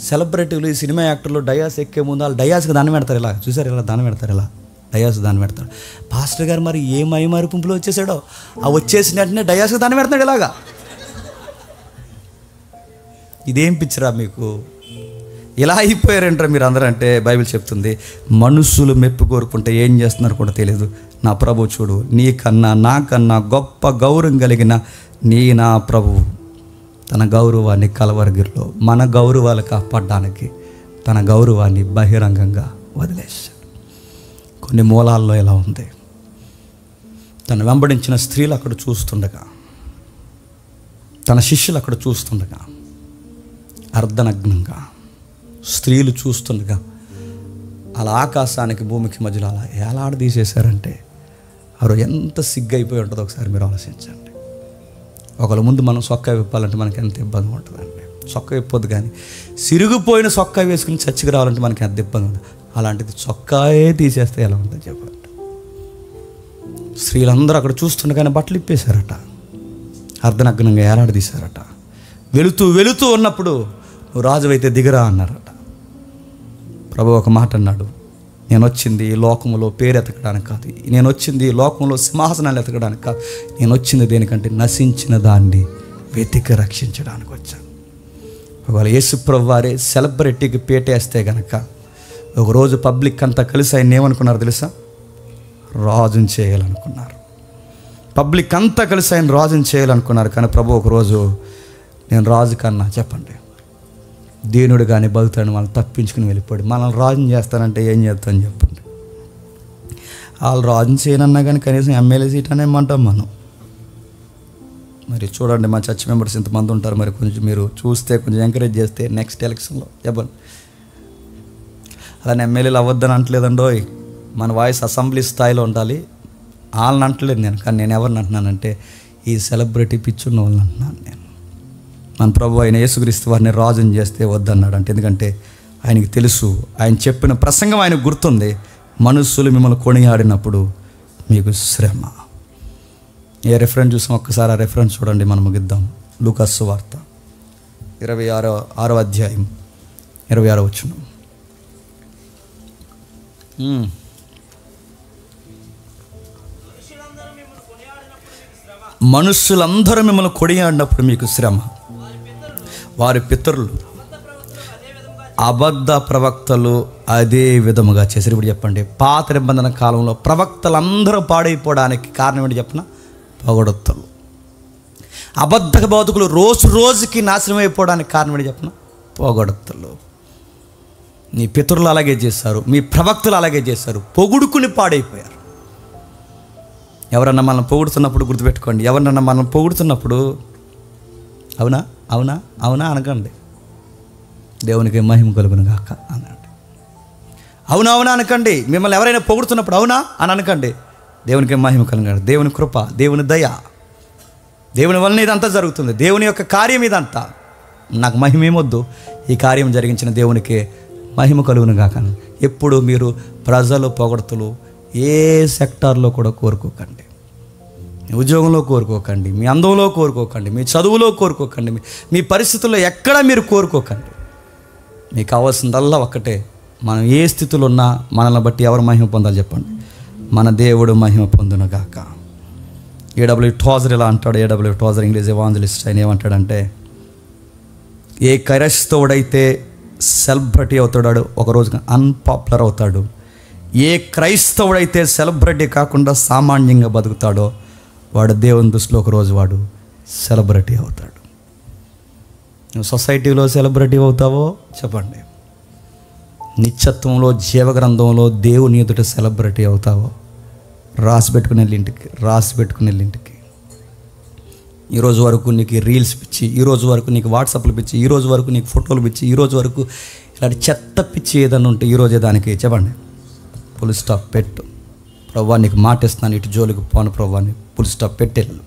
సెలబ్రిటీలు, ఈ సినిమా యాక్టర్లు డయాస్ ఎక్కే ముందు వాళ్ళు డయాస్కి దాన్ని పెడతారు. ఇలా చూసారు, ఇలా దాన్ని పెడతారు, ఇలా డయాస్ దాన్ని పెడతారు. పాస్టర్ గారు మరి ఏ మైమారి పుంపులో వచ్చేసాడో, ఆ వచ్చేసిన వెంటనే డయాస్కి దాన్ని పెడతాడు ఇలాగా. ఇదేం పిచ్చిరా మీకు? ఇలా అయిపోయారంటారా మీరు అందరూ అంటే బైబిల్ చెప్తుంది, మనుషులు మెప్పు కోరుకుంటే ఏం చేస్తున్నారు కూడా తెలియదు. నా ప్రభు చూడు, నీకన్నా నాకన్నా గొప్ప గౌరవం కలిగిన నా ప్రభువు తన గౌరవాన్ని కలవరగిరిలో మన గౌరవాలు కాపాడడానికి తన గౌరవాన్ని బహిరంగంగా వదిలేశాడు. కొన్ని మూలాల్లో ఎలా ఉంది, తను వెంబడించిన స్త్రీలు అక్కడ చూస్తుండగా, తన శిష్యులు అక్కడ చూస్తుండగా, అర్ధనగ్నంగా స్త్రీలు చూస్తుండగా అలా ఆకాశానికి భూమికి మధ్యలో అలా ఏలాడదీసేశారంటే వారు ఎంత సిగ్గైపోయి ఉంటుందో ఒకసారి మీరు ఆలోచించండి. ఒకళ్ళ ముందు మనం సొక్కా విప్పాలంటే మనకి ఎంత ఇబ్బంది ఉంటుందండి. చొక్కా విప్పొద్దు, కానీ సిరిగిపోయిన చొక్కా వేసుకుని చచ్చికి రావాలంటే మనకి ఎంత ఇబ్బంది ఉంటుంది. అలాంటిది చొక్కాయే తీసేస్తే ఎలా ఉంటుంది చెప్పండి. స్త్రీలందరూ అక్కడ చూస్తుండగానే బట్టలు ఇప్పేశారట, అర్ధనగ్నంగా ఏలాడదీశారట. వెళుతూ ఉన్నప్పుడు నువ్వు రాజువైతే దిగరా అన్నారట. ప్రభు ఒక మాట అన్నాడు, నేను వచ్చింది ఈ లోకంలో పేరు ఎతకడానికి కాదు, నేను వచ్చింది ఈ లోకంలో సింహాసనాలు ఎతకడానికి కాదు, నేను వచ్చింది దేనికంటే నశించిన దాన్ని వెతికి రక్షించడానికి వచ్చాను. ఒకవేళ యేసు ప్రభు వారే సెలబ్రిటీకి పేటేస్తే గనక ఒకరోజు పబ్లిక్ అంతా కలిసి ఆయన ఏమనుకున్నారు తెలుసా? రాజుని చేయాలనుకున్నారు. పబ్లిక్ అంతా కలిసి ఆయన రాజుని చేయాలనుకున్నారు. కానీ ప్రభు ఒకరోజు, నేను రాజు కన్నా చెప్పండి దీనుడు కానీ బతుకుతాడు, మనం తప్పించుకుని వెళ్ళిపోయాడు. మనల్ని రాజుని చేస్తానంటే ఏం చేస్తామని చెప్పండి. వాళ్ళు రాజుని చేయనన్నా కానీ కనీసం ఎమ్మెల్యే సీట్ అనే ఇమ్మంటాం మనం. మరి చూడండి, మా చర్చ్ మెంబర్స్ ఇంతమంది ఉంటారు, మరి కొంచెం మీరు చూస్తే కొంచెం ఎంకరేజ్ చేస్తే నెక్స్ట్ ఎలక్షన్లో చెప్పండి. అలానే ఎమ్మెల్యేలు అవ్వద్దని అంటలేదండో, మన వాయిస్ అసెంబ్లీ స్థాయిలో ఉండాలి. వాళ్ళని అంటలేదు నేను, కానీ నేను ఎవరిని అంటున్నానంటే ఈ సెలబ్రిటీ పిచ్చున్న వాళ్ళని అంటున్నాను నేను. మన ప్రభు అయిన యేసుక్రీస్తు వారిని రాజుని చేస్తే వద్దన్నాడు అంటే, ఎందుకంటే ఆయనకి తెలుసు, ఆయన చెప్పిన ప్రసంగం ఆయనకు గుర్తుంది, మనుషులు మిమ్మల్ని కొనియాడినప్పుడు మీకు శ్రమ. ఏ రెఫరెన్స్ చూసాం ఒక్కసారి ఆ రెఫరెన్స్ చూడండి, మనం ముగిద్దాం. లూకా సువార్త 26వ అధ్యాయం 26వ వచనం. మనుషులందరూ మిమ్మల్ని కొనియాడినప్పుడు మీకు శ్రమ. వారి పితరులు అబద్ధ ప్రవక్తలు అదే విధముగా చేశారు. ఇప్పుడు చెప్పండి, పాత నిబంధన కాలంలో ప్రవక్తలు అందరూ పాడైపోవడానికి కారణం ఏంటి చెప్పిన? పొగడొత్తలు. అబద్ధ బోధకులు రోజు రోజుకి నాశనం అయిపోవడానికి కారణం ఏంటి చెప్పిన? పొగడొత్తలు. నీ పితరులు అలాగే చేశారు, మీ ప్రవక్తలు అలాగే చేశారు, పొగుడుకుని పాడైపోయారు. ఎవరన్నా మనం పొగుడుతున్నప్పుడు గుర్తుపెట్టుకోండి, ఎవరన్నా మనం పొగుడుతున్నప్పుడు అవునా అవునా అవునా అనకండి, దేవునికి మహిమ కలుగును గాక అనండి. అవునా అవునా అనకండి. మిమ్మల్ని ఎవరైనా పొగుడుతున్నప్పుడు అవునా అని అనకండి, దేవునికి మహిమ కలుగును. దేవుని కృప, దేవుని దయ, దేవుని వలన ఇదంతా జరుగుతుంది, దేవుని యొక్క కార్యం ఇదంతా. నాకు మహిమ ఏమొద్దు, ఈ కార్యం జరిగించిన దేవునికి మహిమ కలుగును గాక. ఎప్పుడు మీరు ప్రజలు పొగడుతులు ఏ సెక్టార్లో కూడా కోరుకోకండి. మీ ఉద్యోగంలో కోరుకోకండి, మీ అందంలో కోరుకోకండి, మీ చదువులో కోరుకోకండి, మీ పరిస్థితుల్లో ఎక్కడా మీరు కోరుకోకండి. మీకు కావాల్సిందల్లా ఒక్కటే, మనం ఏ స్థితిలో ఉన్నా మనల్ని బట్టి ఎవరు మహిమ పొందాలి చెప్పండి? మన దేవుడు మహిమ పొందును గాక. A.W. టోజర్ ఇలా అంటాడు. A.W. టోజర్ ఇంగ్లీష్ ఎవాంజలిస్ట్ ఆయన ఏమంటాడంటే, ఏ క్రైస్తవుడైతే సెలబ్రిటీ అవుతాడో ఒకరోజు అన్పాపులర్ అవుతాడు. ఏ క్రైస్తవుడైతే సెలబ్రిటీ కాకుండా సామాన్యంగా బతుకుతాడో వాడు దేవుని దృష్టిలో ఒకరోజు వాడు సెలబ్రిటీ అవుతాడు. నువ్వు సొసైటీలో సెలబ్రిటీ అవుతావో చెప్పండి, నిత్యత్వంలో జీవగ్రంథంలో దేవుని ఎదుట సెలబ్రిటీ అవుతావో రాసి పెట్టుకుని వెళ్ళింటికి. ఈరోజు వరకు నీకు రీల్స్ పిచ్చి, ఈరోజు వరకు నీకు వాట్సాప్లు పిచ్చి, ఈరోజు వరకు నీకు ఫోటోలు పిచ్చి, ఈరోజు వరకు ఇలాంటి చెత్త పిచ్చి ఏదన్నా ఉంటే ఈరోజే దానికి చెప్పండి ఫుల్ స్టాప్ పెట్టు. ప్రభువా నీకు మాటిస్తాను, ఇటు జోలికి పోను ప్రభువా, ఫుల్ స్టాప్ పెట్టేళ్ళు.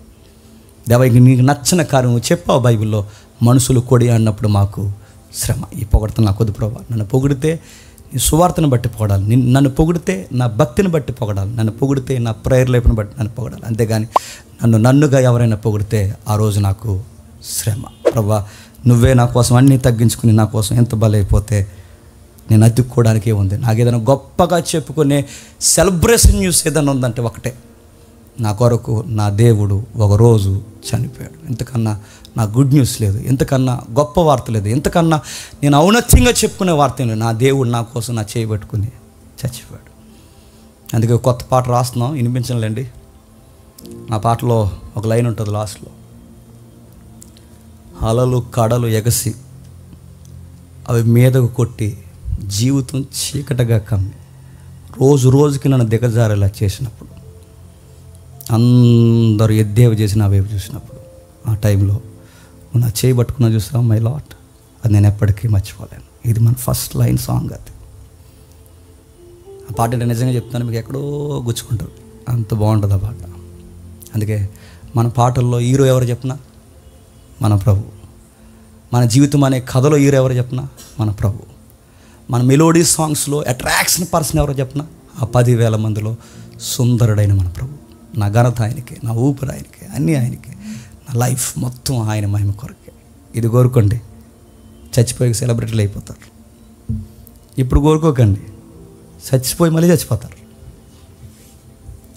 దేవానికి నీకు నచ్చిన కార్యం చెప్పావు బైబిల్లో, మనుషులు కొడి అన్నప్పుడు మాకు శ్రమ. ఈ పొగడత నాకు వద్దు ప్రభువా. నన్ను పొగిడితే నీ సువార్తను బట్టి పొగడాలి, నన్ను పొగిడితే నా భక్తిని బట్టి పొగడాలి, నన్ను పొగిడితే నా ప్రేయర్ లైఫ్ని బట్టి నన్ను పొగడాలి. అంతేగాని నన్నుగా ఎవరైనా పొగిడితే ఆ రోజు నాకు శ్రమ. ప్రభువా నువ్వే నా కోసం అన్నీ తగ్గించుకుని నా కోసం ఎంత బలైపోతే నేను అతుక్కోవడానికే ఉంది. నాకు ఏదైనా గొప్పగా చెప్పుకునే సెలబ్రేషన్ న్యూస్ ఏదైనా ఉందంటే ఒకటే, నా కొరకు నా దేవుడు ఒకరోజు చనిపోయాడు. ఇంతకన్నా నా గుడ్ న్యూస్ లేదు, ఇంతకన్నా గొప్ప వార్త లేదు, ఇంతకన్నా నేను ఔన్నత్యంగా చెప్పుకునే వార్త లేదు. నా దేవుడు నా కోసం నా చేయబెట్టుకుని చచ్చిపోయాడు. అందుకే కొత్త పాట రాస్తున్నాం, వినిపించలేండి. ఆ పాటలో ఒక లైన్ ఉంటుంది లాస్ట్లో, అలలు కడలు ఎగసి అవి మీదకు కొట్టి జీవితం చీకటగా కమ్మి రోజు రోజుకి నన్ను దిగజారేలా చేసినప్పుడు, అందరూ ఎద్దేవ చేసి నా వైపు చూసినప్పుడు, ఆ టైంలో నువ్వు నా చేయబట్టుకున్నా చూసావు మై లాట్, అది నేను ఎప్పటికీ మర్చిపోలేను. ఇది మన ఫస్ట్ లైన్ సాంగ్. అది ఆ పాట అంటే నిజంగా చెప్తాను మీకు ఎక్కడో గుచ్చుకుంటారు, అంత బాగుంటుంది ఆ పాట. అందుకే మన పాటల్లో హీరో ఎవరు చెప్పినా మన ప్రభు. మన జీవితం అనే కథలో హీరో ఎవరు చెప్పినా మన ప్రభు. మన మెలోడీ సాంగ్స్లో అట్రాక్షన్ పర్సన్ ఎవరో చెప్పినా ఆ 10,000 మందిలో సుందరుడైన మన ప్రభు. నా ఘనత ఆయనకే, నా ఊపిరి ఆయనకే, అన్నీ ఆయనకే, నా లైఫ్ మొత్తం ఆయన మహిమ కొరకే. ఇది కోరుకోండి, చచ్చిపోయి సెలబ్రిటీలు అయిపోతారు. ఇప్పుడు కోరుకోకండి, చచ్చిపోయి మళ్ళీ చచ్చిపోతారు.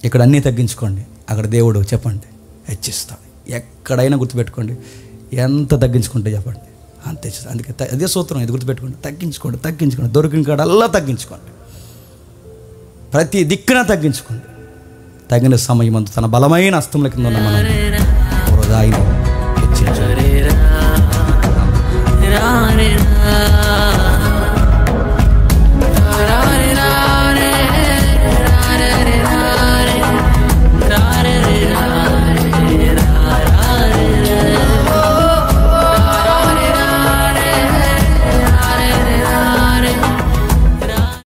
ఇక్కడ అన్నీ తగ్గించుకోండి, అక్కడ దేవుడు చెప్పండి హెచ్చిస్తాడు. ఎక్కడైనా గుర్తుపెట్టుకోండి, ఎంత తగ్గించుకుంటే చెప్పండి అంతే. అందుకే అదే సూత్రం, ఇది గుర్తుపెట్టుకోండి. తగ్గించుకోండి, దొరికిన కాడల్లా తగ్గించుకోండి, ప్రతి దిక్కున తగ్గించుకోండి. తగిన సమయం అంతా తన బలమైన హస్తముల కింద ఉన్న మనం హృదయాన్ని హెచ్చించాలి.